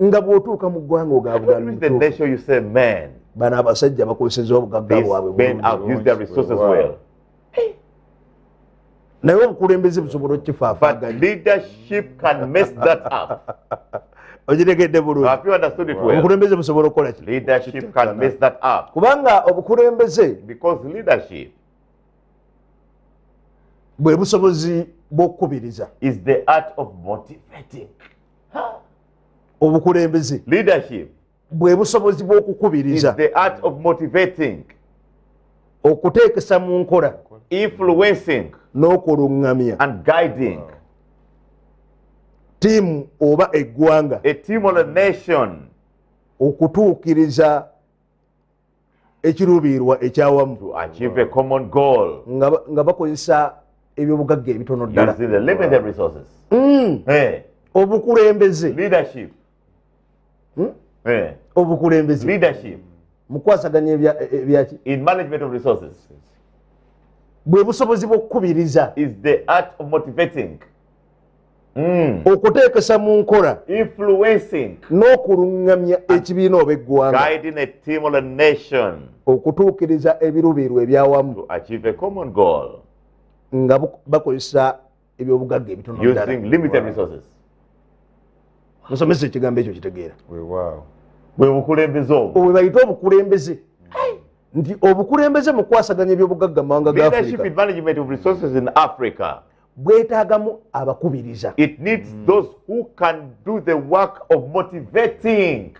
Nga bw'otuuka mu ggwanga ogabuganda When you reach the nation, you say, man, bano abasajja bakozeseza obugagga these bwabwe men have bulungi. used their resources well. Naye obukulembeze busobola But okkifaafaganya. leadership can mess that up. Ogitegedde bulungi. Have you understood it well? Obukulembeze busobola okukola ki? Leadership can mess that up. Kubanga obukulembeze Because leadership bwe busobozi bw'okukubiriza. is the art of motivating. Obukulembeze Leadership bwe busobozi is bw'okukubiriza, the art of motivating, okuteekesa mu nkola influencing, n'okuluŋŋamya and guiding ttiimu oba eggwanga a team or a nation okutuukiriza ekiruubirirwa ekyawamu to achieve a common goal nga bakozesa ebyobugagga ebitono ddala. using the limited resources. Obukulembeze Leadership. obukulembeze Leadership mu kwasaganya ebyaki in management of resources bwe busobozi bw'okukubiriza, is the art of motivating, okuteekesa mu nkola influencing, n'okuluŋŋamya ekibiina oba eggwanga guiding a team or a nation okutuukiriza ebiruubirirwa ebyawamu to achieve a common goal nga bakozesa ebyobugagga ebitono ddala. using limited resources. Musomesa ekigambo ekyo kitegeera. Bwe bukulembeze obwo. Obwe bayita obukulembeze nti obukulembeze mu kwasaganya ebyobugagga mu mawanga ga Leadership Africa in management of resources in Africa. bwetaagamu abakubiriza. It needs those who can do the work of motivating.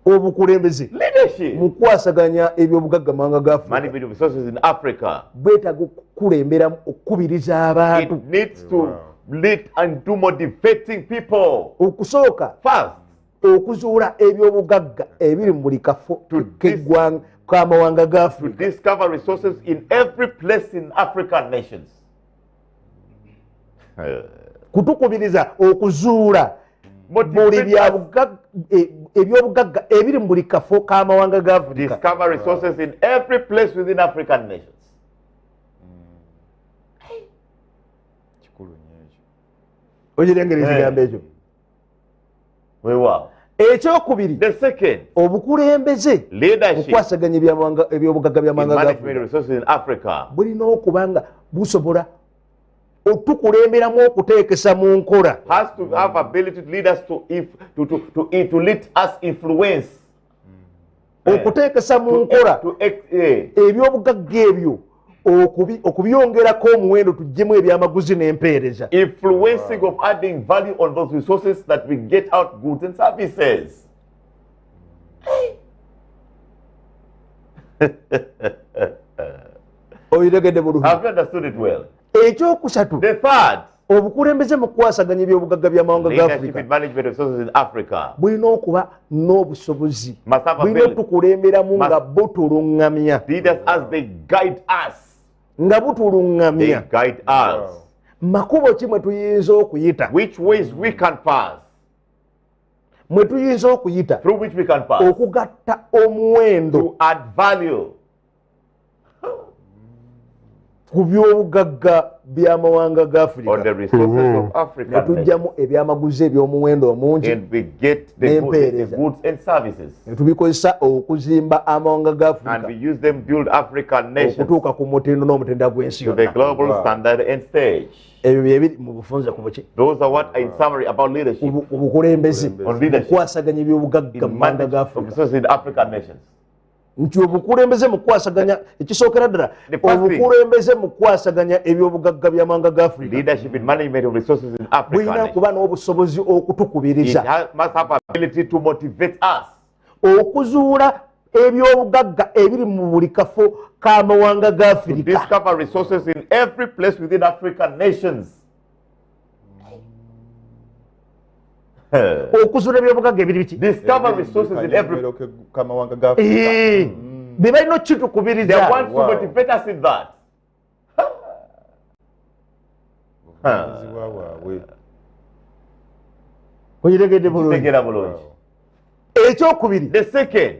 Obukulembeze Leadership. mu kwasaganya ebyobugagga mu mawanga ga Africa Management of resources in Africa. bwetaaga okukulembera okukubiriza abantu. It needs to lead and do motivating people. Okusooka First, okuzuula ebyobugagga ebiri mu buli kafo k'amawanga ga to Africa. discover resources in every place in African nations. Kutukubiriza okuzuula buli Motivate ebyobugagga ebiri mu buli kafo k'amawanga ga Africa. discover resources in every place within African nations. Ogirengereza ekigambo ekyo. Wow. Ekyokubiri The second, obukulembeze leadership okwasaganya ebyobugagga in by'amawanga ga management Africa of resources in Africa bulina okuba nga busobola otukulemberamu okuteekesa mu nkola has to have ability to lead us to lead us influence. okuteekesa mu nkola ebyobugagga ebyo okubyongerako omuwendo tuggyemu ebyamaguzi n'empeereza. Influencing of adding value on those resources that we get out goods and services. Oyiregedde bulungi. Have you understood it well? Ekyokusatu The third, obukulembeze mu kwasaganya ebyobugagga by'amawanga ga leadership Africa in management of resources in Africa bulina okuba n'obusobozi must have bulina ability. otukulemberamu nga butuluŋŋamya Leaders as they guide us. nga They butuluŋŋamya guide us. makubo ki mwe tuyinza okuyita Which ways we can pass. mwe tuyinza okuyita Through which we can pass. okugatta omuwendo To add value ku byobugagga by'amawanga ga on the Africa resources of ne African nations. tujjamu ebyamaguzi eby'omuwendo omungi And we get the goods and services. ne tubikozesa okuzimba amawanga ga And we Africa use them build African nations okutuuka ku mutindo n'omutendera gw'ensi to the yonna. global standard and stage. Ebyo byebiri mu bufunze ku buki Those are what, in summary, about leadership obukulembeze on leadership mukwasaganya ebyobugagga in mu mawanga ga management of Africa resources in African nations. nti obukulembeze mu kwasaganya ekisookera ddala The first thing. obukulembeze mu kwasaganya ebyobugagga by'amawanga ga Africa Leadership in management of resources in African bulina nations. kuba n'obusobozi It okutukubiriza must have ability to motivate us okuzuula ebyobugagga ebiri mu buli kafo k'amawanga ga to Africa discover resources in every place within African nations. okuzuula ebyobugagga ebiri biki Discover resources in every. kamawanga ga Africa. bye balina They okukitukubiriza want to motivate us in that. Obuvunaanyizibwa bwabwe. oyiregedde bulungi. Tegera bulungi. Ekyokubiri The second,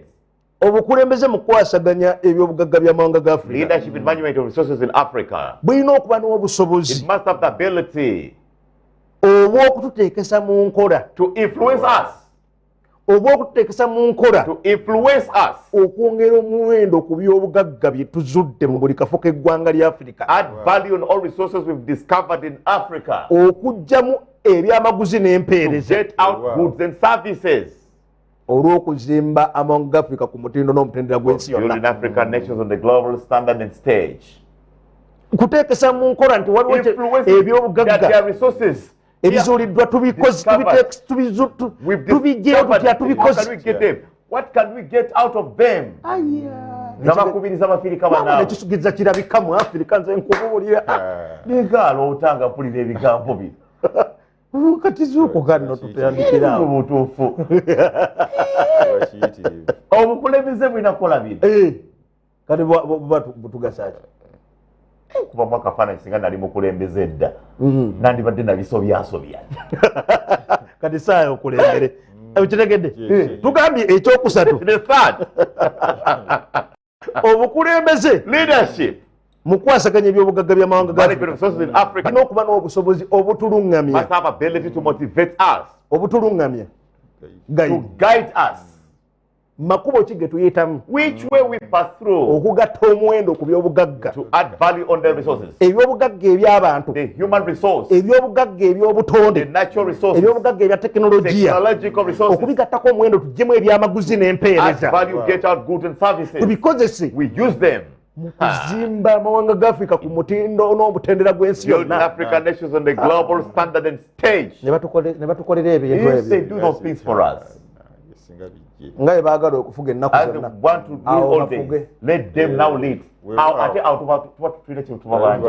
obukulembeze mu kwasaganya ebyobugagga by'amawanga ga Africa leadership in management of resources in Africa. bulina okuba It n'obusobozi must have the ability obw'okututeekesa mu nkola to influence us. obw'okututeekesa mu nkola To influence us. okwongera omuwendo ku byobugagga bye tuzudde mu buli kafo k'eggwanga lya Africa Add value on all resources we've discovered in Africa. okuggyamu ebyamaguzi To n'empeereza get out goods and services. olw'okuzimba amawanga ga Africa ku mutindo n'omutendera gw'ensi Building yonna African nations on the global standard and stage. kuteekesa mu nkola nti waliwo Influencing ebyobugagga their resources. ebizuuliddwa tubikoze We've tubijjeyo tutya discovered. How can we tubikoze get them? What can we get out of them? Nabakubiriza abafirika banaabwe. nekisugiriza kirabika mu Africa nze nkubuulira Negaalo otanga mpulira ebigambo bino. kati zuuko gano tutandikira Mu butuufu. Bakiyitirivu. Obukulembeze bulina kukola bino. kati buba butugasaki Kuba mu akafaananyi singa nali mukulembeze edda. Nandibadde nabisobyasobya. kati saayo okulembere okitegedde tugambye ekyokusatu The third, obukulembeze leadership. mu kwasaganya ebyobugagga by'amawanga ga Management of Africa resources in Africa balina okuba n'obusobozi obutuluŋŋamya must have ability to motivate us, obutuluŋŋamya to guide us. makubo ki ge tuyitamu which way we pass through okugatta omuwendo ku byobugagga to add value on the resources, ebyobugagga eby'abantu the human resource, ebyobugagga the ebyobutonde natural resources, ebyobugagga ebya tekinologiya technological resources, okubigattako omuwendo tuggyemu ebyamaguzi add n'empeereza value, get out goods and services. tubikozese We use them. mu kuzimba amawanga ga Afrika ku mutindo n'obutendera gw'ensi Build yonna African nations on the global standard and stage. ne batukolera ebintu If they ebyo do those things for us, Singa bijje. nga bwe baagala okufuga ennaku as they zonna want to Awo rule all bafuge. days, let them now lead. Well, Ate awo tubatwire kintu tubabanja.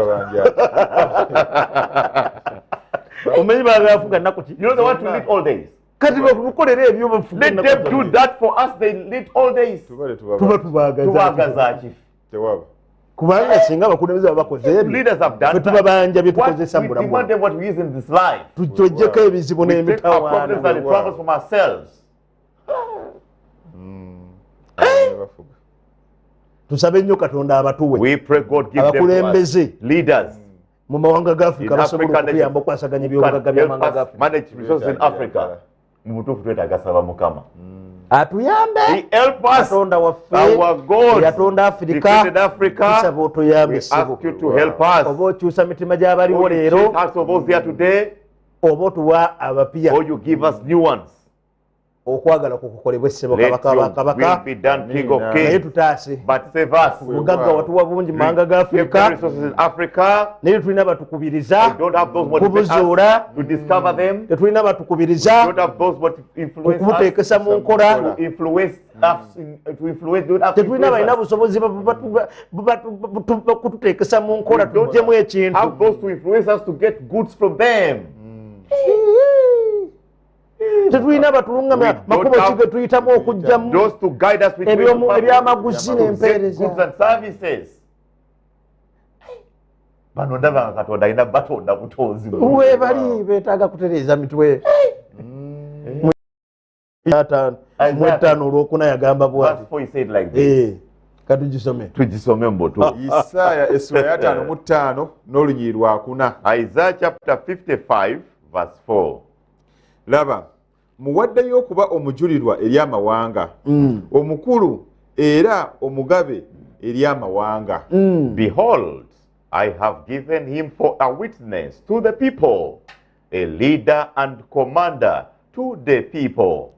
omanyi baagala kufuga nnaku ki You know they want to lead all days. kati bakukolera ebyo bafuga Let them do that for us. They lead all days. Tubale tuba tubaba. tubaagaza Tubagaza ki? Tewaba. kubanga singa abakulembeze baba bakoze ebyo Leaders have done ffe that. tubabanja bye What tukozesa we mu bulamu demand them what we use in this life. tujojjeko ebizibu We take our problems and n'emitawaana the troubles from ourselves. Bafuga. tusabe nnyo katonda abatuwe We pray God give them to us. abakulembeze Leaders mu mawanga ga Afrika in basobola Africa okuyamba okwasaganya who can ebyobugagga by'amawanga help ga us Afrika manage resources in Africa. Mu butuufu twetaaga saba Mukama. atuyambe He help us. katonda waffe Our God yatonda He created Afirika Africa. tusaba otuyambe We ssebo ask you to help us. oba okyusa mitima gy'abaliwo Or you change leero hearts of those here today, oba otuwa abapya or you give us new ones. okwagala kukukolebwa essebo Let kabaka your will bakabaka be done, King of naye Kings. tutaase But save us. obugagga watuwa bungi mu mawanga ga Give the Afrika resources in Africa. naye tulina batukubiriza We don't have those motivate us kubuzuula to discover them. tetulina We batukubiriza don't have those what influence us. okubuteekesa mu nkola To influence us, to influence, don't have to tetulina influence balina us. busobozi kututeekesa mu nkola tuggyemu Have ekintu those to influence us to get goods from them. tetulina We batulungamya don't makubo have- ki ge tuyitamu okugyamu Those to guide us with ebyamaguzi to get goods n'empeereza and services. Bano ndaba nga Katonda alina batonda butonzi. webali beetaaga kutereeza mitwe mu etaano olwokuna yagamba Verse bwati 4 he said like this. katugisome Tugisome mboto. Isaaya essula ya 55 n'olunyiri lwakuna. Isaiah chapter 55 verse 4. Laba, muwaddeyo okuba omujulirwa eri amawanga, omukulu era omugabe eri amawanga. Behold, I have given him for a witness to the people, a leader and commander to the people.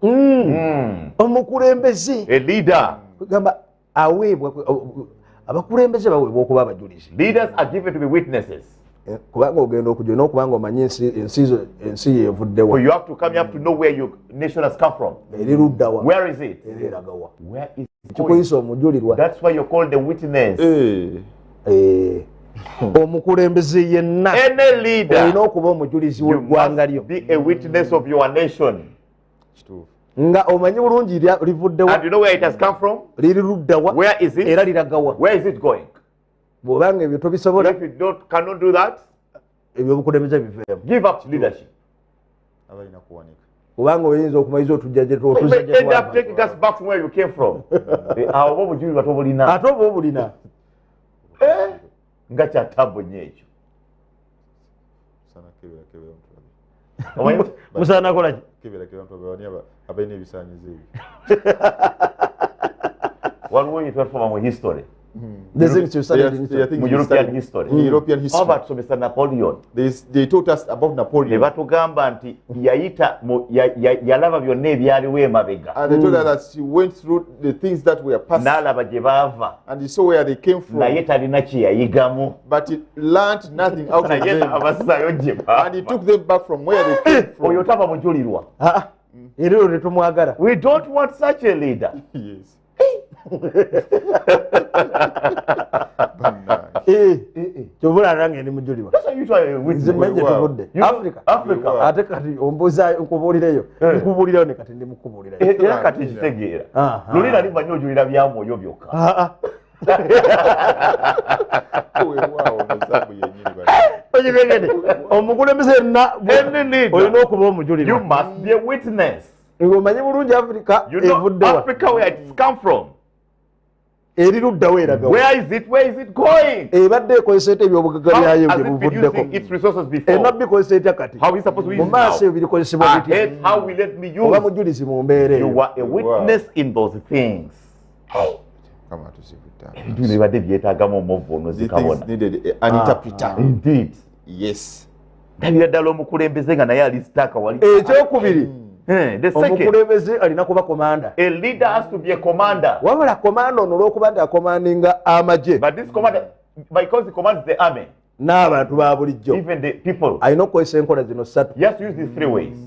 omukulembeze A leader. gamba aweebwa abakulembeze baweebwa okuba abajulizi Leaders are given to be witnesses. kubanga ogenda okujja n'okubanga omanyi ensi yevuddewa For you have to come, you have to know where your nation has come from. eri luddawa Where is it? era eragawa Where is it going? kikuyisa omujulirwa That's why you're called a witness. omukulembeze yenna Any leader, olina okuba omujulizi you w'eggwanga lyo must be a witness of your nation. Kituufu. nga omanyi bulungi livuddewa And you know where it has come from? liri luddawa Where is it? era liragawa Where is it going? bw'obanga ebyo tobisobola If you cannot do that, ebyobukulembeze biveemu give up leadership. Abalina kuwanika. kubanga oyinza okumaliza otujja You may end up taking us back from where you came from. Awo oba obujulirwa tobulina. ate oba obulina Nga kya tabo nnyo ekyo. Sana kebera kebera mutulabe. Omanyi? musaana kolaki Kebera kebera mutulabe wani abalina ebisaanyizo ebyo. Waliwo ye twafoma mu history. The things you studied in They are history. things Mu we European studied history. in European Oba history. batusomesa Napoleon. They taught us about Ne Napoleon. batugamba nti yalaba byonna ebyaliwo emabega. And they told us that she went through the things that were past N'alaba gye baava. and he saw where they came from. Naye talina kye yayigamu. But he learned nothing out of Naye them. n'abassayo gye And he baava. took them back from where they came Oyo from. taba mujulirwa. era olwo tetumwagala We don't want such a leader. Yes. kyobula nange ndi mujulirwa That's why you try a nze witness. manye Wow. tuvudde You know, africa Africa. ate kati ombuuza nkubuulireyo nkubuulirayo ne kati ndi mukubuulirayo Era kati kitegeera. Aha. Luli nali manyi ojulira bya mwoyo byokka. Weewaawo muzabu yennyini bali. okitegede omukulembeze yenna Any leader. olina okuba You omujulirwa must be a witness. ng'omanyi bulungi africa You know evuddewa Africa where it's come from. eriruddawo eraga Where is it going? ebadde ekozesa ete ebyobugagga byayo Has bye it been buvuddeko using its resources before? erina bikozesa etya kati How is it supposed to use mu it maaso now? ebyo birikozesebwa biti Ahead, how will let me oba use? mujulizi mu mbeera You eyo were a witness in those things. Kama tusikuta. Ebintu bino bibadde byetaagamu omuvuno These zikabona. things needed an interpreter. Indeed. Yes. Ndabira ddala omukulembeze nga naye ali sitaaka wali. ekyokubiri The second, omukulembeze alina kuba komanda a leader has to be a commander. wabula komanda ono olw'okuba nti akomandinga amagye But this commander, because he commands the army, n'abantu ba bulijjo even the people, alina okukozesa enkola zino ssatu he has to use these three ways.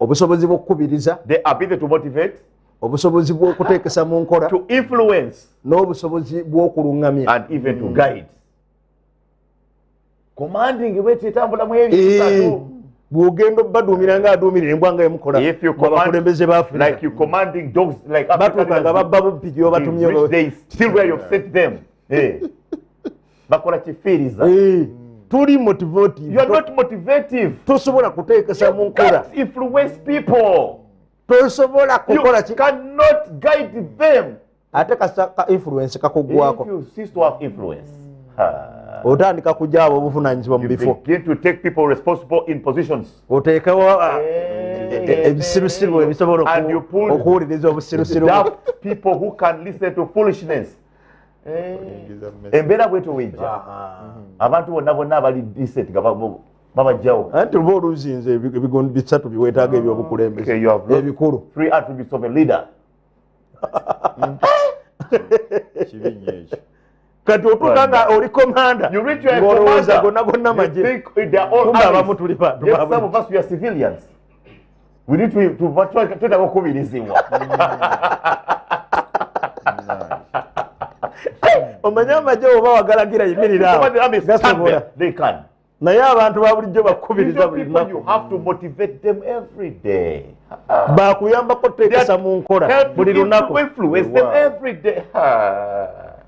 obusobozi bw'okukubiriza The ability to motivate, obusobozi bw'okuteekesa mu nkola to influence, n'obusobozi bw'okuluŋŋamya and even to guide. Commanding bwetyo etambulamu ebisatu. bw'ogenda obaduumira ng'aduumira embwa nga emukola If you abakulembeze ba command, like you commanding dogs, like batuuka nga babba buppi gy'obatumye they still where you've set them. Hey. Bakola kifiiriza. tuli motivative You are not motivative. tosobola kuteekesa mu You nkola can't influence people. tosobola kukola You cannot guide them. ate ka influence If kakugwako you cease to have influence, otandika kujja abo obuvunanyizibwa mu you bifo begin to take people responsible in positions. oteekawo ebisirusiru ebisobola And you pull okuwuliriza obusirusiru daft people who can listen to foolishness. Embeera bwetyo wejja. Abantu bonna abali decent nga babajjawo. anti oba oluzinze ebigondo bisatu biweetaaga ebyobukulembeze Okay, you have ebikulu three attributes of a leader. Kibinya ekyo. kati otuuka nga oli komanda You reach your ng'olowooza commander. gonna gonna You magye think they are all kumbe abamu armies. tuli bantu Yes, ba some of bulijjo. us we are civilians. We need to twetaaga okubirizibwa. omanye amagye oba wagalagira yimirira Some of the awo armies stand gasobola there. They can. naye abantu ba bulijjo bakubiriza These buli people, you lunaku have to motivate them every day. bakuyambako kuteekesa mu nkola Help buli to lunaku influence them every day.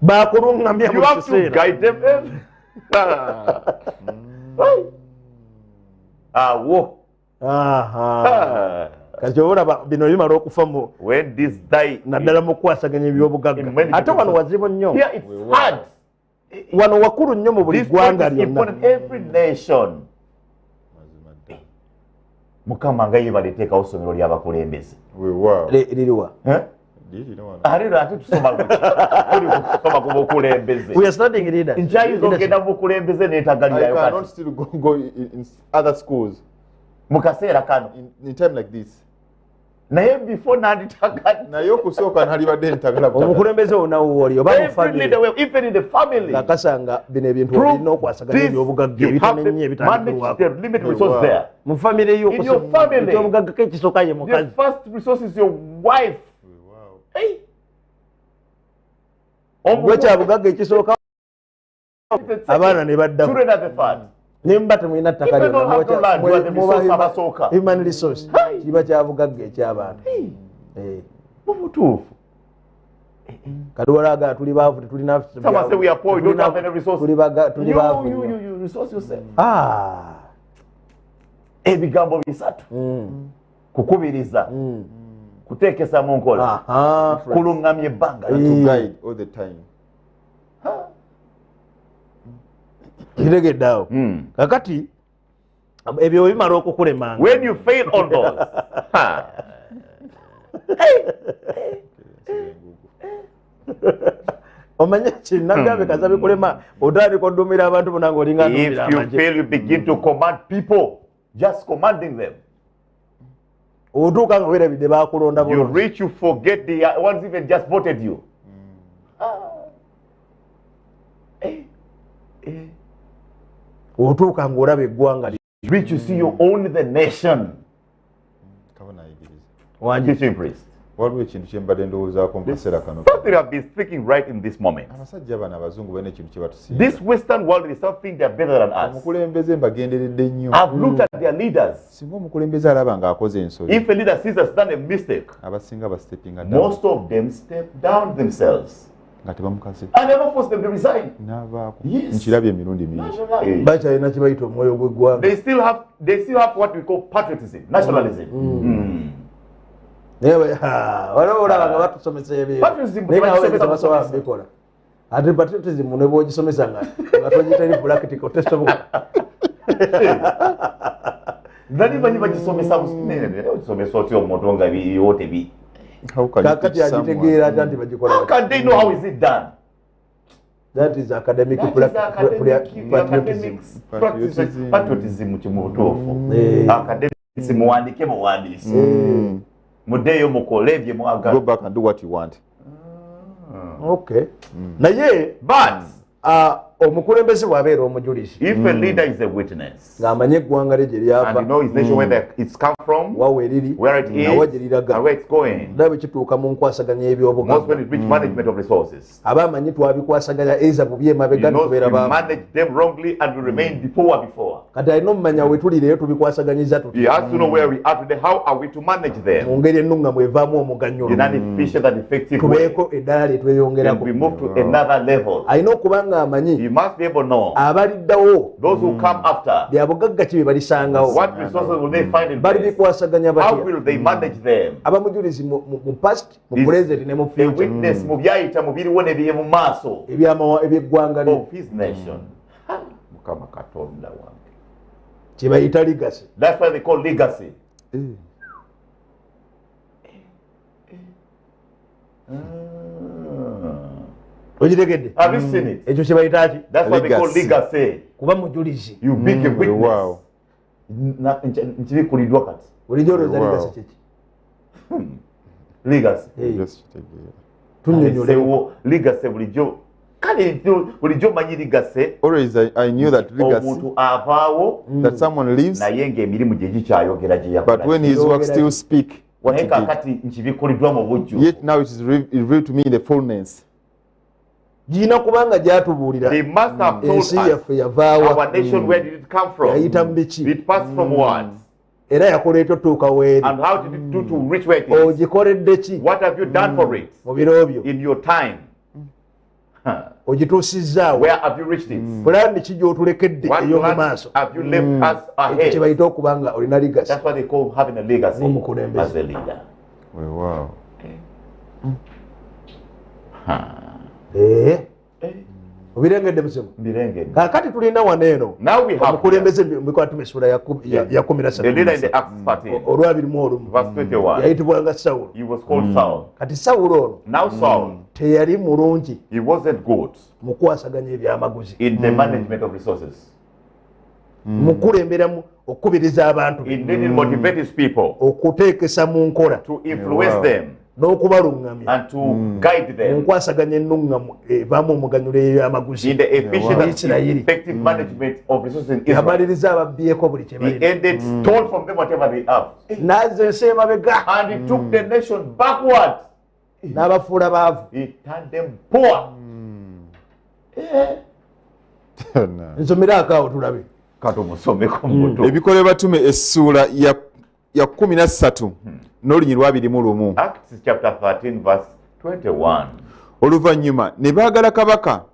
bakuluŋŋamya You buli have to kiseera guide them every Awo. kati olaba bino bimala okufa mu When this die, naddala mu kukwasaganya ebyobugagga ate wano wazibu nnyo here it's hard. wano wakulu nnyo mu buli This point ggwanga is lyonna important in every nation. Mukama nga yebaliteekawo essomero ly'abakulembeze. Weewaawo. liriwa Lirina wano. Alero ate tusoma tuli kusoma ku bukulembeze. we are studying leaders Nkyayinza okugenda mu bukulembeze I neetagalirayo cannot kati. still go in other schools Mu kaseera kano. in time like this. Naye before nanditagadde. Naye okusooka nalibadde ntagala butagala. omukulembeze wonawuwoli oba mu Every family leader, even in the family. ngakasanga bino ebintu Prove olina okwasaganya this, ebyobugagga you have ebitono to ennyo manage ebitandikirwako the limited resource there. mu famire In your family. ekyobugagga ekisooka ye The mukazi first resource is your wife. Weewaawo. Hey. gwe kyabugagga ekisooka abaana ne baddako Children are the third. ne muba temulina ttaka If you don't have to land, you are the resource abasooka. human resource kiba kyabugagga eky'abantu Mu butuufu. kati walaga tuli baavu tetulina Someone say we are poor, we don't have any resources. tuli baavu nnyo. You resource yourself. Ebigambo bisatu. Kukubiriza. Kuteekesa mu nkola. Kuluŋŋamya ebbanga. And to guide all the time. kiregedde awo kakati ebyo bimala okukulemanga When you fail on those. omanye kinagambye kaza bikulema otandika oddumira abantu bonna ng'olinga If ndumira you amagye fail, you begin to command people. Just commanding them. otuuka nga weerabidde bakulonda You bulungi reach, you forget the ones even just voted you. otuuka ng'olaba eggwanga You reach, you see you own the nation. Kabona ayigiriza. wangi Teaching priest. Waliwo ekintu kye mbadde ndowoozaako mu kaseera kano. Something I've been speaking right in this moment. Abasajja bano abazungu balina ekintu kye batusinga. This Western world is something they're better than us. Omukulembeze mbagenderedde nnyo. I've looked at their leaders. Singa omukulembeze alaba ng'akoze ensobi. If a leader sees us done a mistake, Abasinga bastepinga down. most of them step down themselves. Nga tebamukaze. I never force them to resign. N'avaako. Yes. Nkirabye emirundi mingi. bakyalina kye bayita omwoyo gw'eggwanga They still have what we call patriotism, nationalism. newe wala olaba batusomesa ebyo bikola ate patriotism ne bwogisomesa nga togitali practical tesoboka nani banyi bagisomesa businene ogisomesa otyo omuntu nga biyote bi kakati agitegeera nti bagikola how can they know how is it done? That is academic patriotism kimubutuufu academics muwandike muwandiisi muddeeyo mukole bye mwagala. Go back and do what you want. Okay. Naye but omukulembeze bw'abeera omujulizi. If a leader is a witness ng'amanye eggwanga lye gye lyava and you know his nation where it's come from, wawe eriri where it is and where it's going, ndaba kituuka mu nkwasaganya most ebyobugagga when it reach management of resources, aba amanyi twabikwasaganya eza bubi emabega he knows we tubeera baavu manage them wrongly and we remain poor before. kati alina omumanya we tulireyo tubikwasaganyiza He tutya has to know where we are today. How are we to manage them mu ngeri ennungamu evaamu omuganyulo in an efficient and effective way? tubeeko eddala lye tweyongerako Then we move to another level. alina okuba nga amanyi He must be able to know abaliddawo those who come after, bya bugagga ki bye balisangawo what resources will they find in bali place? bikwasaganya How batya will they manage them? abamujulizi mu past mu present ne mu A future witness mu byayita mu biriwo ne biri mu maaso ebyeggwanga lye of his nation. Mukama Katonda wange. kye bayita legacy. That's why they call legacy. Ogitegedde? Have you seen it? Ekyo kye bayita ki? That's why they call Legacy. legacy. Kuba mujulizi. You make a witness. Wow. Nkibikuliddwa kati. Bulijjo olowooza Wow. legacy kiki? Legacy. Just take it. Tunnyonnyolewo. Sewo legacy bulijjo. Kale bulijjo manyi legacy. Always I knew that legacy, Omuntu avaawo that someone lives, naye ng'emirimu gye gikyayogera gye but when his work still speak what he naye did. kakati nkibikuliddwa mu bujjuvu. Yet now it is revealed to me in the fullness. Giyina kubanga gyatubuulira They must have told ensi us yaffe yavaawa our nation, where did it come from? yayita mu biki It passed from what? era yakola etyo tuuka weeri And how did it do to reach where it is? ogikoledde ki What have you done for it mu biro byo in your time? ogituusizaawo Where have you reached it? pulaani ki gy'otulekedde What ey'omu plan maaso have you left us ekyo kye ahead? bayita okuba nga olina legacy. That's what they call having a legacy Ng'omukulembeze. as a leader. Wow. obirengedde musimu Mbirengedde. kaakati tulina wano eno Now we have omukulembeze mubikwatuma essula ya the 13 leader in the Acts 13, olwabirimu olumu verse 21. yayitibwanga sawulo He was called Saul. kati sawulo ono Now Saul, teyali mulungi he wasn't good mu kukwasaganya ebyamaguzi in the management of resources. mu kukulemberamu okukubiriza abantu He didn't motivate his people okuteekesa mu nkola to influence Wow. them n'okubaluŋŋamya and to guide mu them nkwasaganya ennuŋŋamu evaamu omuganyulo ey'ebyamaguzi in the efficient and Isirayiri. effective management of resources in Israel. yabaliriza ababbyeko buli kye He balina ended, stole from them whatever they have, n'azza ensi emabega and he took the nation backward. n'abafuula baavu He turned them poor. nsomera akaawo tulabe Kato musomeko muto. Ebikole batume essuula ya 13 n'olunyi lwa 21. Acts chapter 13 verse 21. Oluvannyuma ne baagala kabaka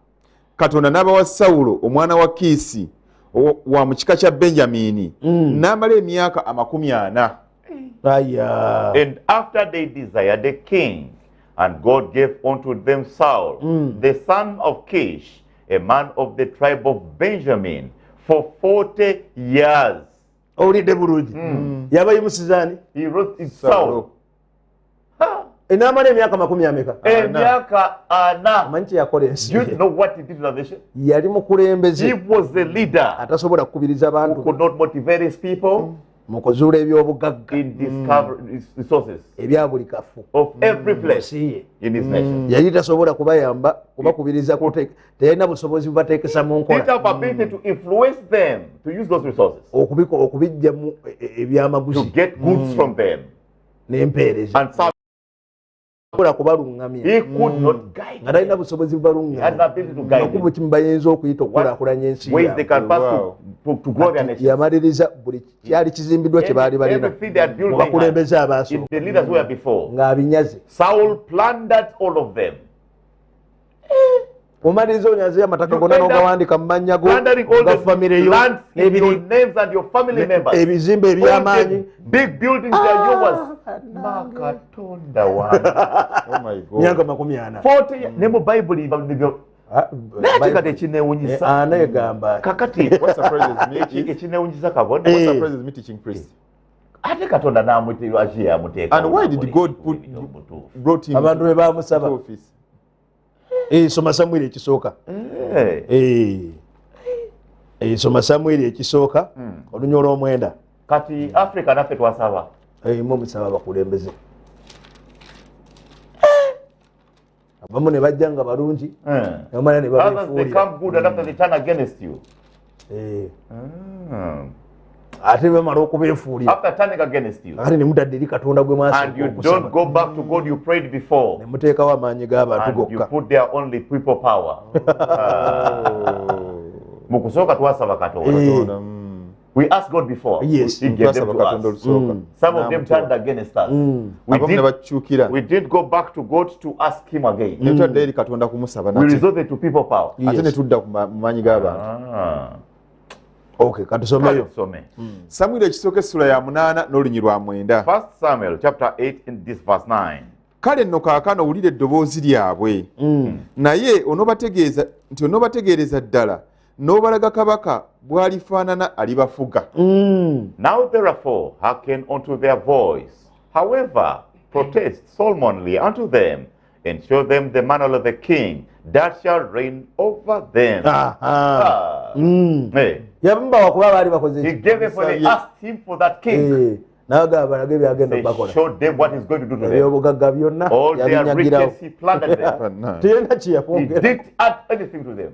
Katonda n'abawa Sawulo omwana wa Kiisi wa mu kika kya Benjamini n'amala emyaka 40. aya And after they desired a king, and God gave unto them Saul, the son of Kish, a man of the tribe of Benjamin, for 40 years. owulidde bulungi yabayimusizaani He wrote it Saul. enaamala emyaka 40 ameka Emyaka ana. amanyi kye yakola Do ensi you know what he did to the nation? yali mukulembeze He was a leader atasobola kukubiriza who abantu could not motivate his people mu kuzuula ebyobugagga in discovering resources ebya buli kafu of every place nsi ye in his nation. yali tasobola kubayamba kubakubiriza teyalina busobozi bubateekesa mu He nkola didn't have ability to influence them to use those resources, okubijjamu to ebyamaguzi get goods from them. n'empeereza And Saul, sobola kubalungamya he could not guide nga talina them. busobozi He had no bubalungamya ability to guide makubu them. kimu bayinza okuyita okukulaakulanya ensi Ways they yaabwe can pass Wow. to grow their nation. yamaliriza buli kyali kizimbiddwa kye baali balina Everything they had built, mu they had. bakulembeze In abaasooka the leaders who were before, ng'abinyaze Saul plundered all of them. omaliza onyaze amataka gonna n'ogawandika mu mannya go ga famire yo ebizimbe eby'amaanyi myaka 40 ne mu bayibuli naye kati ekinewunyisa negamba kakati ekinewunyisa kabona ate katonda namutaki yamuteeka abantu be bamusaba soma Samwiri ekisooka soma Samwiri ekisooka olunya olw'omwenda kati Africa naffe twasaba musaba abakulembeze abamu ne bajja nga balungi amala ne ate bamala okubeefuulira ate ne mutadde eri Katonda gwe ne muteekawo amaanyi g'abantu gokka mu kusooka twasaba Katonda. We asked God before. Yes. He gave them to us. Some of them turned against us. We did go back to God to ask Him again. We resorted to people power. Okay, katusomeyo. Samwiri ekisooka essula ya 8 n'olunyi lwa 9. 1 Samuel chapter 8 in this verse 9. Kale nno kaakano owulire eddoboozi lyabwe naye onoobategeereza ddala n'obalaga kabaka bw'alifaanana alibafuga. Now therefore hearken unto their voice, however protest solemnly unto them, and show them the manner of the king that shall reign over them. Yabamba kuba baali bakoze he gave them, for they asked him for that king. They showed them what he's going to do to them. All their riches he plundered them. He didn't add anything to them.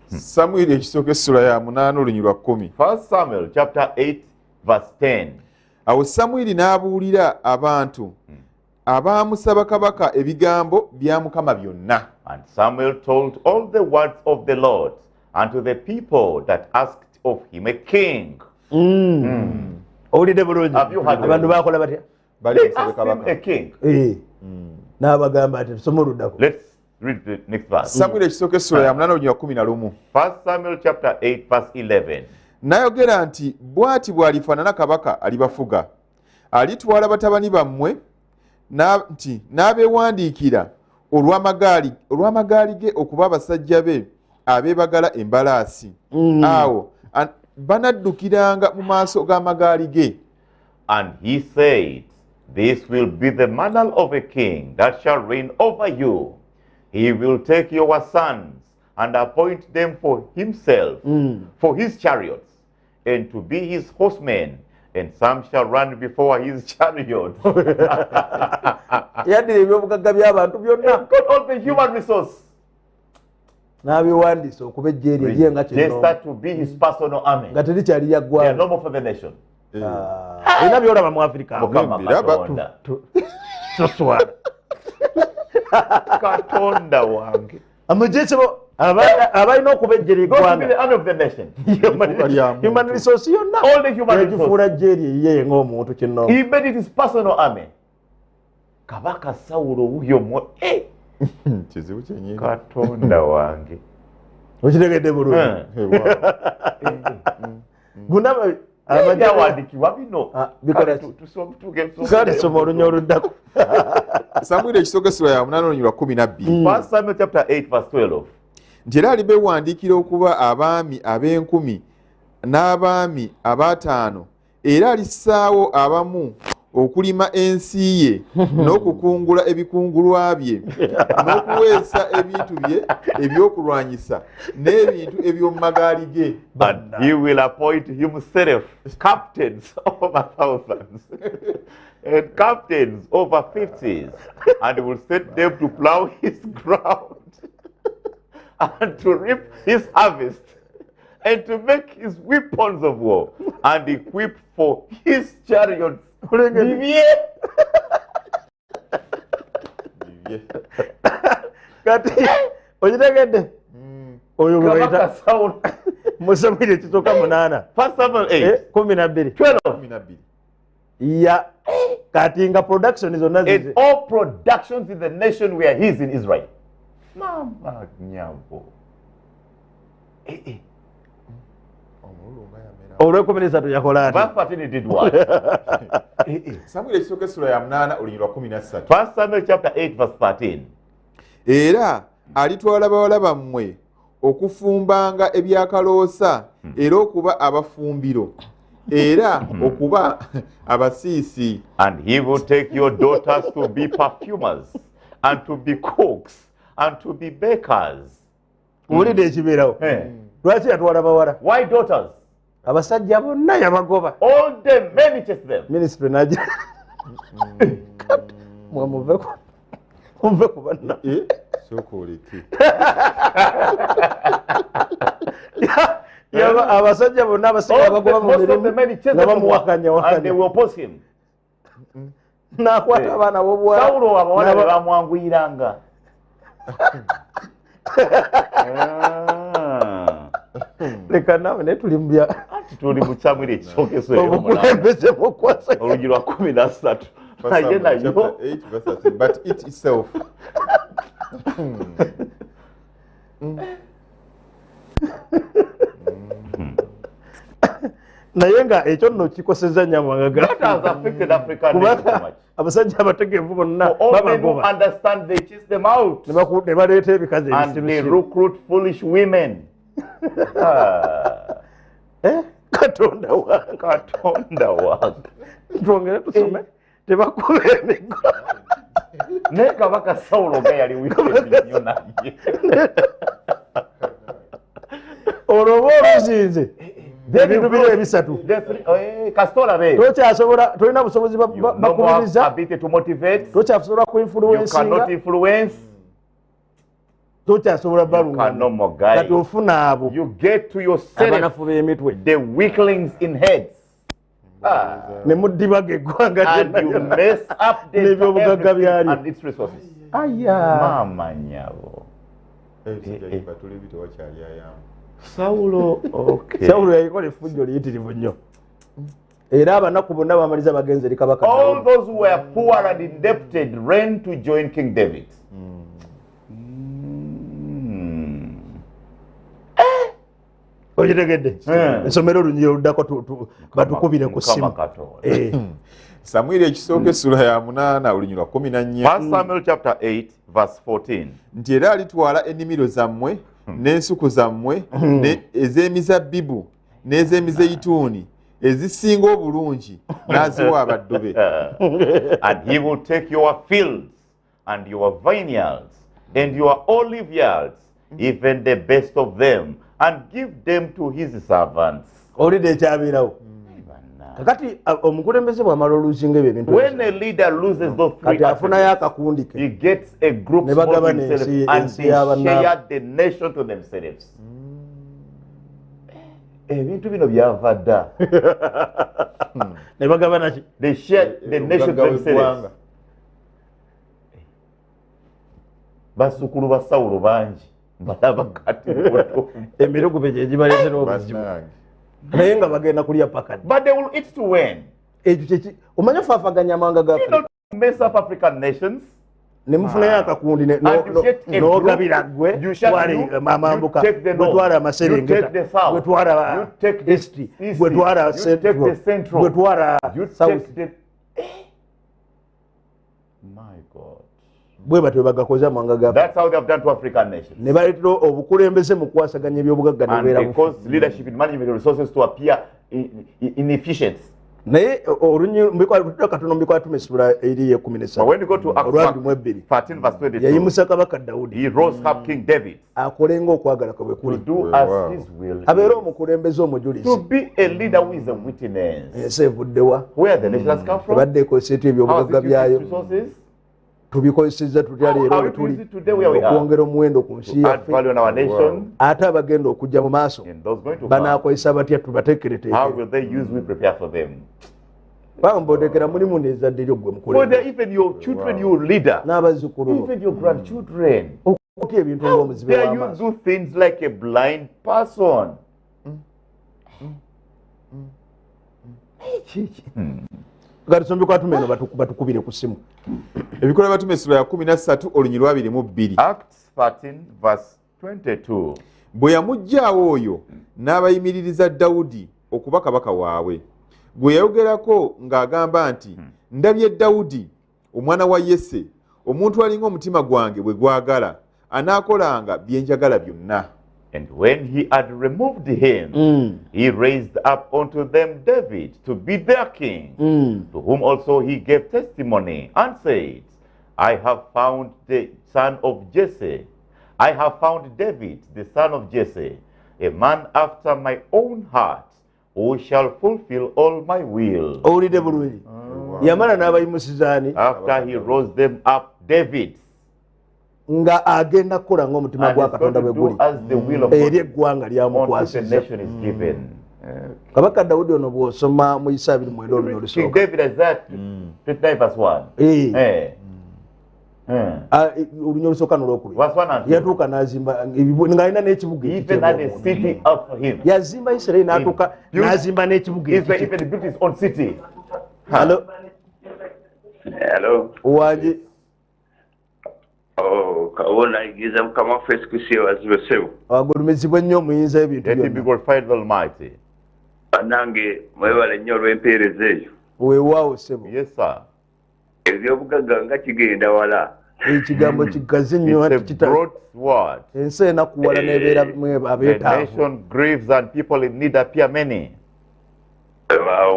Samwiri ekisooka essula ya 8 olunyi lwa 10. 1 Samuel chapter 8 verse 10. Awo Samwiri n'abuulira abantu abaamusaba kabaka ebigambo bya Mukama byonna. And Samuel told all the words of the Lord unto the people that asked of him a king. Owulidde bulungi abantu bakola batya? They asked him a king. N'abagamba ati tusome oluddako. Let's read the next verse. Samwiri ekisooka essula ya 8 olunyi lwa 11. 1 Samuel chapter 8 verse 11. N'ayogera nti bw'ati bw'alifaanana kabaka alibafuga, alitwala batabani bammwe nti n'abeewandiikira olw'amagaali ge okuba abasajja be abeebagala embalaasi. Awo banaddukiranga mu maaso g'amagaali ge. And he said, this will be the manner of a king that shall reign over you. He will take your sons and appoint them for himself, for his chariots, and to be his horsemen, and some shall run before his chariots. Yaddira ebyobugagga by'abantu byonna. Got all the human resource. N'abiwandiisa okuba ejje eryo erye nga kino. Just that to be his personal army. Nga terikyali lya ggwanga. They are normal for the nation. Era byolaba mu Africa. Soswala. Katonda wange. Amajjebo abalina okuba ejje ly'eggwanga. The army of the nation. Human resource yonna. All the human resource. Yagifuula ejje eryo ye ng'omuntu kino. He made it his personal army. Kabaka Sawulo wuyo kizibu kyennyini. Katonda wange. Okitegedde bulungi. Gunaba abajawandiikibwa bino. Kale soma olunya oluddako. Samwiri ekisooka essula ya 8 olunyi lwa 12. 1 Samuel chapter 8 verse 12. Nti era alibeewandiikira okuba abaami ab'enkumi n'abaami aba5, era alissaawo abamu okulima ensi ye n'okukungula ebikungulwa bye n'okuweesa ebintu bye ebyokulwanyisa n'ebintu eby'omu magaali ge. And he will appoint himself captains over thousands and captains over 50s, and will set them to plow his ground and to reap his harvest, and to make his weapons of war, and equip for his chariots. Kati okitegedde oyo gwebayita Samwiri ekisooka 8 1 Samuel 8 12 12. ya kati nga production zonna And all productions in the nation were his in Israel. Mama nyabo. olw'ekuminisatu yakola ati Verse 13 did what? Samuel ekisooka essula ya 8 olunyiriri lwa 13. 1 Samuel chapter 8 verse 13. Era alitwala bawala bammwe okufumbanga ebyakaloosa era okuba abafumbiro era okuba abasiisi. And he will take your daughters to be perfumers and to be cooks and to be bakers. wulidde ekibeerawo lwaki yatwala bawala Why daughters? abasajja bonna yabagoba All the men chased them. minisitule nagira muve ku banna Sooka oleke. abasajja bonna abasinga bagoba mu Most of the mirimu men chased nga them bamuwakanya and they will oppose him. n'akwata abaana b'obuwala Sawulo abawala be bamwanguyiranga. leka naawe naye tuli mu bya Tuli mu Samuel ekisooka essula obukulembeze mukwasa olugero lwa 13 naye nayo Chapter 8 verse 13. But it itself. naye nga ekyo nno kikosezza nnyo amawanga that has affected African nation so kubanga much. abasajja abategeevu bonna For all men who babagoba understand, they chase them out ne baleeta ebikazi and they ebisirusiru recruit foolish women. katonda wange Katonda wange. twongere tusome tebakuba emigo Naye kabaka Sawulo nga yali wicked nnyo naye. olwoba oluzinze ebintu biri ebisatu kasita olabe tokyasobola tolina busobozi bakubiriza ability to motivate. tokyasobola You cannot kuinfluensinga influence. tokyasobola You cannot balunga kati guide. ofuna abo You get to yourself abanafu b'emitwe the weaklings in heads. ne muddibaga eggwanga And you mess up the n'ebyobugagga byalyo and its resources. aya Mama nyabo. Batule bito wakyali ayamu. Sawulo, okay. Sawulo yayikola effujjo liyitirivu nnyo era abanaku bonna bamaliza bagenze eri kabaka All those who were poor and indebted ran to join King David. okitegedde essomero olunyiri oluddako batukubire ku ssimu Samuel ekisooka essula ya 8 olunyiriri lwa 14. 1 Samuel chapter 8 verse 14. Nti era alitwala ennimiro zammwe n'ensuku zammwe ez'emizabbibu n'ez'emizeyituuni ezisinga obulungi n'aziwa abaddu be. And he will take your fields and your vineyards and your olive yards, even the best of them, and give them to his servants. olidde ekyabeerawo kakati omukulembeze bw'amala oluzinga ebyo ebintu When a leader loses those three kati afunayo attributes, akakundi he ke gets a group Ne small to bagabana himself ensi- and ensi they y'abannaabwe. share the nation to themselves. Ebintu bino byava dda. ne bagabana ki They share the nation to themselves. Basukulu ba Sawulo bangi balaba kati buto. emirugume gye gibaleetera obuzibu naye nga bagenda kulya pakadi But they will eat to win. ekyo kyeki omanye faafaganya amawanga ga You Afrika don't mess up African nations. ne mufunayo akakundi And you get a n'ogabira group, gwe you shall- twala you amambuka take the gwe north, twala you amaserengeta take the south, gwe twala you take the east east, gwe twala you take the central, gwe twala You south take the... My God. bwe batyo bagakoze amawanga ga Afrika That's how they have done to African nations. ne baleetera obukulembeze mu kukwasaganya ebyobugagga ne And bubeera they bufu cause leadership in management of resources to appear inefficient. naye katono mbikola tumesula eri ye 13 But when you go to Acts olwabiri mu ebbiri 13 verse 22, yayimusa kabaka Dawudi he rose up King David akole ng'okwagala kwe bwe to kuli do as his will abeere is. omukulembeze To omujulizi be a leader who is a witness. ensi evuddewa Where the nation has come from? ebadde ekozesa etya How has ebyobugagga it used byayo its resources? tubikozesezza tutya leero How we it tuli used it today where we are. okwongera omuwendo ku nsi To add value yaffe in our nation. ate abagenda okujja mu maaso And those going to come. banaakozesa batya How tubateekereteekere will they use? We prepare for them. bambodekera mulimu neezadde lyo gwe For mukulembeze even your children, your leader, n'abazzukulu bo even your grandchildren. okutya ebintu ng'omuzibe There you w'amaaso do things like a blind person. gatusombe kwa tumeno batukubire ku simu ebikola batume essula ya 13 olunyiri lwa 22 Acts 13 verse 22. bwe yamuggyaawo oyo n'abayimiririza Dawudi okuba kabaka waabwe gwe yayogerako ng'agamba nti ndabye Dawudi omwana wa Yese omuntu alinga omutima gwange bwe gwagala anaakolanga bye njagala byonna. And when he had removed him, he raised up unto them David to be their king, to whom also he gave testimony and said, I have found the son of Jesse. I have found David, the son of Jesse, a man after my own heart, who shall fulfill all my will. owulidde bulungi yamala n'abayimusizani After he rose them up, David, nga agenda kukola ng'omutima and gwa is going katonda to bwe do guli as the will of eri God eggwanga unto the lyamukwasiza nation is given. kabaka dawudi ono bw'osoma mu isa 29 olunya King olusooka David is that 29 verse 1. olunya olusooka n'olwokubiri Verse 1 and 2. yatuuka n'azimba ng'alina n'ekibuga Even had a city of him. yazimba isirayiri n'atuuka n'azimba n'ekibuga Israel even built his own city. Hello? Hello. Waje Kawona igiza mukama fesi kusiye wazibesewo. agulumizibwa ennyo omuyinza ebintu Let him be byonna glorified the Almighty. Banange mwebale nnyo olw'empeereza eyo. weewaawo ssebo Yes, sir. Ebyobugagga nga kigenda wala. ekigambo kigazi nnyo It's a broad word. ensi enakuwala n'ebeera mu The abeetaavu nation grieves and people in need appear many.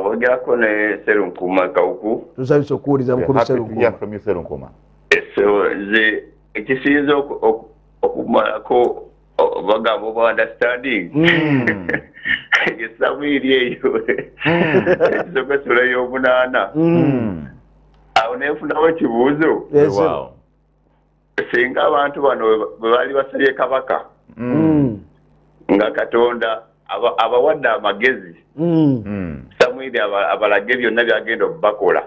Ogerako ne Serunkuma Kawuku. tusabisa okuwuliza We're mukulu happy to hear Serunkuma from you, Serunkuma. Nze ekisinza okumalako bagamba oba understanding. Esamwiri eyo. Ekisokosolo y'omunaana. Awo neefunawo ekibuuzo. Yes, sir. Wow. Singa abantu bano bwe baali basabye kabaka nga Katonda abawadde amagezi Samwiri abalage byonna byagenda okubakola.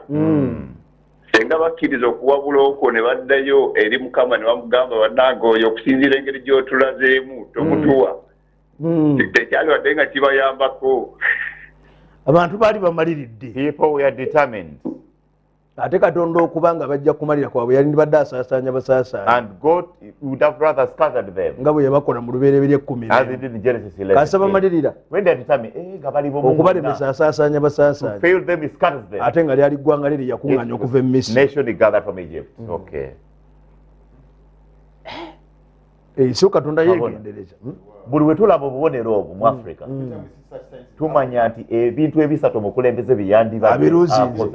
Singa bakkiriza okuwabula okwo ne baddayo eri Mukama ne bamugamba bannange oyo okusinziira engeri gy'otulazeemu tomutuwa tekyali wadde nga kibayambako. abantu baali bamaliridde People were determined. ate katonda okuba nga bajja kumalira kwabwe yali badde asaasaanya basaasaanya And God would have rather scattered them. nga bwe yabakola mu lubereberye 10 As he did in Genesis 11. kasa bamalirira When they are determined, okubalemesa asaasaanya basaasaanya failed them, he scatters them. ate nga lyali ggwanga liri yakuŋŋanya okuva e misiri Nation he gathered from Egypt. Okay. so katonda yegendereza Buli we tulaba obubonero obwo mu Africa tumanya nti ebintu ebisatu omukulembeze byeyandiba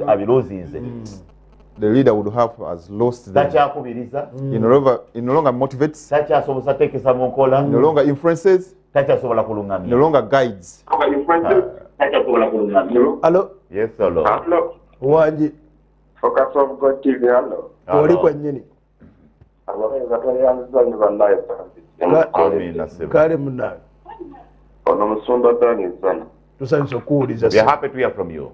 abiruuzinze The leader would have has lost them. takyakubiriza He no longer motivates, takyasobola tekesa mu nkola no longer influences, takyasobola no kulungamya. longer guides. alo Yes, sir, Lord. Hello. wangi Focus of God TV, hello. oli kwennyini Abaweza twayanziza bannaye Amen. Asema. kale munange ono musumba Dani sana. tusanyusa okuwuliza We are happy to hear from you.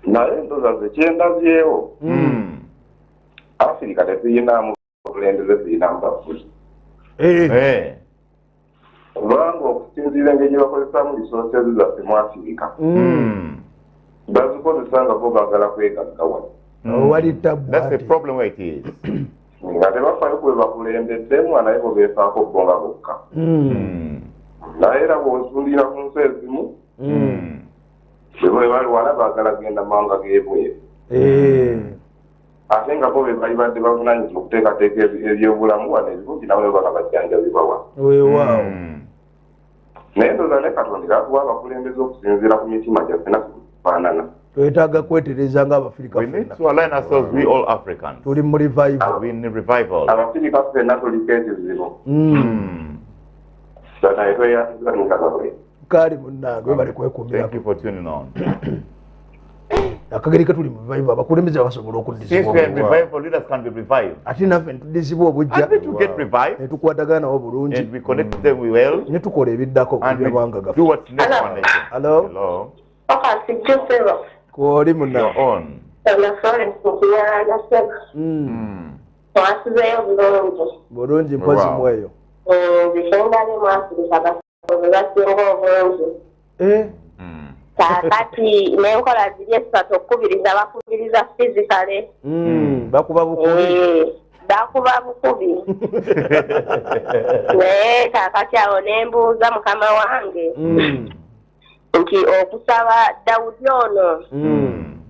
Naye ndoza ze kyendazyewo Afirika tetuyinamu okulembeze tuyinamu bafuzi. Eh. Olwanga okusinziira engeri gye bakozesaamu resources zaffe mu Afirika bazikozesa nga bo baagala kwegaggawa. wali ttabu That's the ate problem where it is. Nga tebafaayo ku bwe bakulembeddemu naye bo beefaako bbonga bokka. Naye era bw'osuulira ku nsi ezimu bwe bali wala baagala genda mawanga g'ebweru. Ate nga bo be bali badde bavunanyizibwa okuteekateeka ebyobulamu wano ebirungi nabo ne baba bajjanjabibawa. weewaawo Naye ndoza ne Katonda atuwa abakulembeze okusinziira ku mitima gyaffe naffe tufaanana. twetaaga kwetereza ng'abafirika We need ffenna to align ourselves, we all Africans. tuli mu revival We need revival. Abafirika ffenna tuliko ekizibu. Naye tweyanzizanika bwe. kale munnange we bali kwekuumira Thank you for tuning on. akageri ke tuli mu revival abakulembeze basobola Since we are in okuddizibwa revival, leaders can be revived. ate naffe ntudizibwa obujja And we to get revived, ne tukwatagana nabo bulungi and we connect them well, ne tukola ebiddako and ebyabanga we do gaffe what's next for our nation. Hello? Hello. kwoli You're munnange on. Twasizeyo bulungi. bulungi mpozi Wow. mweyo Bishendali mu Afirika basinga obulungi. kakati nenkola ziri esatu okubiriza bakubiriza physically bakuba bukubi bakuba bukubi naye kakati awo nembuuza mukama wange nti okusaba Dawudi ono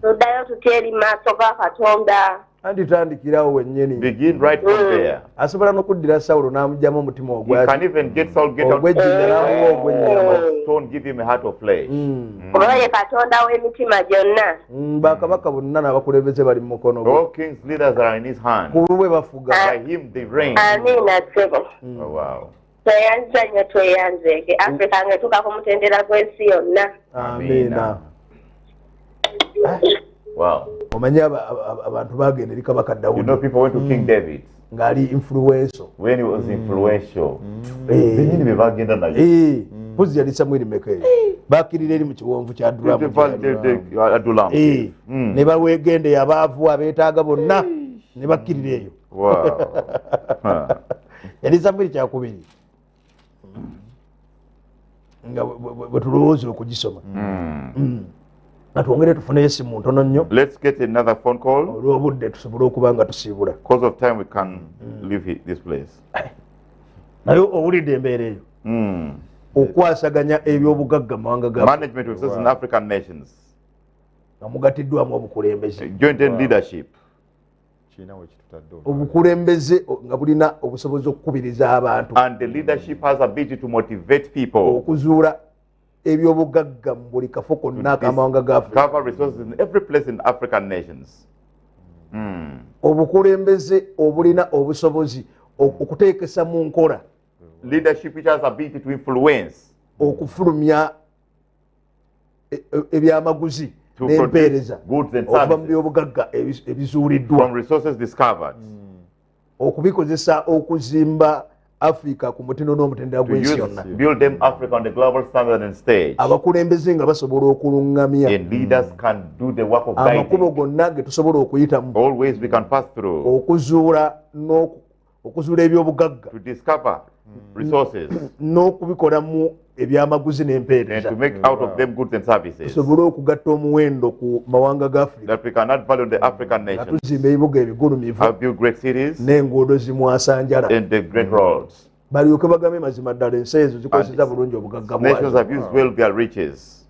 tuddayo tutya eri maaso ga Katonda anditandikirawo wennyini begin right from there. asobola n'okuddira Sawulo n'amugyamu omutima You can even get Saul get out ogwejjinja n'amuwa ogw'ennyama stone, give him a heart of flesh. kuba ye Katonda w'emitima gyonna bakabaka bonna n'abakulembeze bali mu mukono gwe All kings leaders are in his hand. kubwe bafuga By him they reign. amiina ssebo Oh, wow. tweyanza nnyo tweyanzeeke Afrika ng'etuuka ku mutendera gw'ensi yonna amiina Wow. omanye abantu bagenda eri kabaka You Dawudi know, people went to King David ng'ali influential when he was influential. Benyini be bagenda naye. mpozi yali Samwiri Mekeri bakirira eri mu kiwonvu kya Adulam. ne balwegende abaavu abeetaaga bonna ne bakkirira eyo Wow. yali Samwiri kyakubiri nga bwe tulowooza okugisoma nga twongere tufuneyo essimu ntono nnyo Let's get another phone call. olw'obudde tusobole okuba nga tusiibula Because of time, we can leave this place. naye owulidde embeera eyo okwasaganya ebyobugagga mu mawanga ga Management of certain African nations. nga mugatiddwamu obukulembeze Joint and leadership. obukulembeze nga bulina obusobozi okukubiriza abantu And the leadership has ability to motivate people. okuzuula ebyobugagga mu buli kafo konna akamawanga ga Afrika Cover resources in every place in African nations. obukulembeze obulina obusobozi okuteekesa mu nkola Leadership which has ability to influence. okufulumya ebyamaguzi To n'empeereza produce goods and okuva mu services byobugagga ebizuuliddwa from resources discovered. okubikozesa okuzimba Afrika ku mutindo n'omutendera To gw'ensi use, yonna build them Africa on the global standard and stage. abakulembeze nga basobola okulungamya And leaders can do the work of amakubo guiding. gonna ge tusobola okuyitamu All ways we can pass through okuzuula ebyobugagga to discover resources n'okubikolamu ebyamaguzi and n'empeereza to make out of them goods and services. tusobole okugatta omuwendo ku mawanga ga Afrika That we can add value on the African nga nations. tuzimba ebibuga ebigulumivu Have built great cities n'enguudo zimwasanjala and the great roads. balyoke bagambe mazima ddala ensi ezo zikozesa bulungi obugagga Nations bwazo have used well their riches.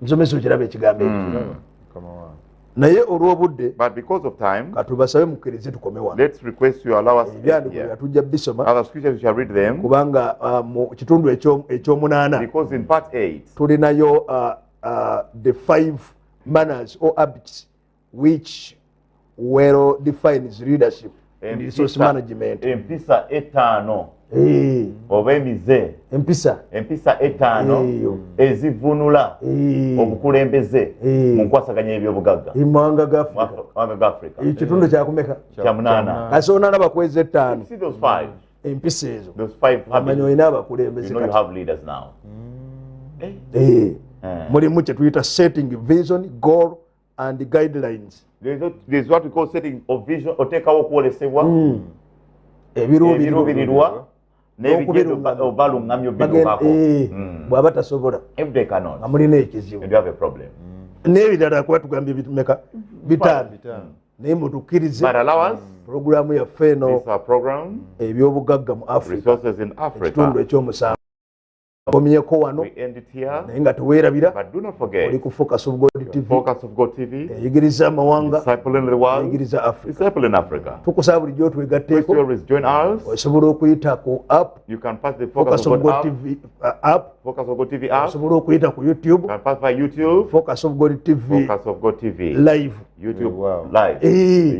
nsomesa okiraba ekigambo ekyo naye olw'obudde But because of time, katubasabe mukkirize tukome wano let's request you allow us ebyandikiro tujja bisoma other scriptures, we shall read them. kubanga mu kitundu ekyomunaana Because in part 8, tulinayo the 5 manners or habits which well defines leadership and resource management. empisa etaano oba emize empisa etaano ezivunula obukulembeze mu nkwasaganya ebyobugagga mawanga ga Africa. ekitundu kyakumeka Kya munaana. kasi onaana bakwezi ettaano See those 5? empisa ezo Those 5 amanya habits. olina You abakulembeze know you kati have leaders now. mulimu kye tuyita setting vision goal and guidelines There's what we call setting of vision, oteekawo okwolesebwa ebiruubirirwa ebiruubirirwa n'ebigendo obalungamya obituukako. bw'aba tasobola If they cannot, nga mulina ekizibu you have a problem. n'ebirala kuba tugambye bitumeka bitaano naye mutukkirize But allow us, puroguramu yaffe eno this is our program, ebyobugagga mu Africa Resources in ekitundu Africa. ekyomusanvu komyeko wano We end it here, naye nga teweerabira but do not oli forget, ku Focus of God TV Focus of God TV, eyigiriza amawanga Disciple in the world, eyigiriza Africa Disciple in Africa. tukusaba bulijjo Please twegatteeko always join us. osobola okuyita ku app You can pass the Focus of God app, TV app Focus of God TV app. osobola okuyita ku YouTube You can pass by YouTube, Focus of God TV Focus of God TV, live YouTube Wow. live.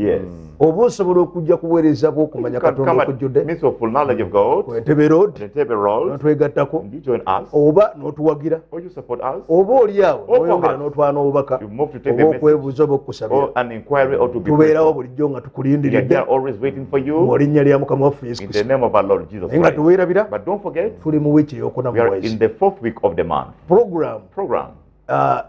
Yes. oba osobola okujja kuweereza bw'okumanya You can Katonda come at okujjudde midst of full knowledge of God, ku Entebbe Road the table roll, n'otwegattako and you join us, oba n'otuwagira or you support us, oba oli awo n'oyongera perhaps n'otwana obubaka you move to take oba the message, okwebuuza oba okukusabira or an inquiry, or to be tubeerawo prayed bulijjo nga for. We are tukulindiridde here always waiting for mu you linnya lya mukama waffe Yesu in the Kristo name of our Lord Jesus naye nga Christ. tuweerabira But don't forget, tuli mu wiiki ey'okuna we are mwezi in the 4th week of the month. program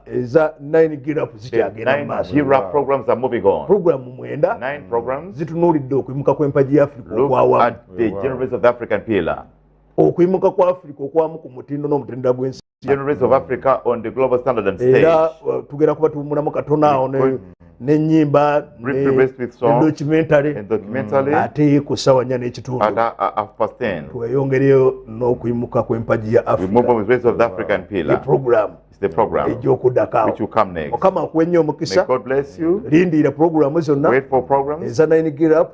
eza 9 girap The zikyagenda mu 9 maaso GRAP programs are moving on. programu 9 9 programs zitunuulidde okuyimuka kw'empagi ya Afrika look okwawamu at the generals of the African pillar. okuyimuka kwa Afrika okwamu ku mutindo n'omutendera gw'ensi Race of Africa on the global standard and stage. Era tugera kuba tumulamu katona awo n'ennyimba documentary ate ku ssaawa 4 n'ekitundu tweyongereyo n'okuyimuka kw'empagi ya Africa ejja okuddako Mukama akuwe nnyo omukisa lindiira puroguramu zonna eza 9 Gear Up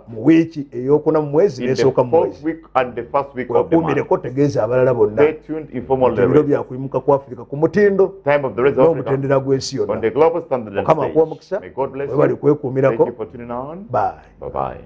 mu wiiki ey'okuna mu mwezi n'esooka mu mwezi weekuumireko tegeeza abalala bonna ebiro bya kuyimuka ku Africa ku mutindo n'omutendera gw'ensi yonna Mukama akuwe omukisa webali kwekuumirako. Bye.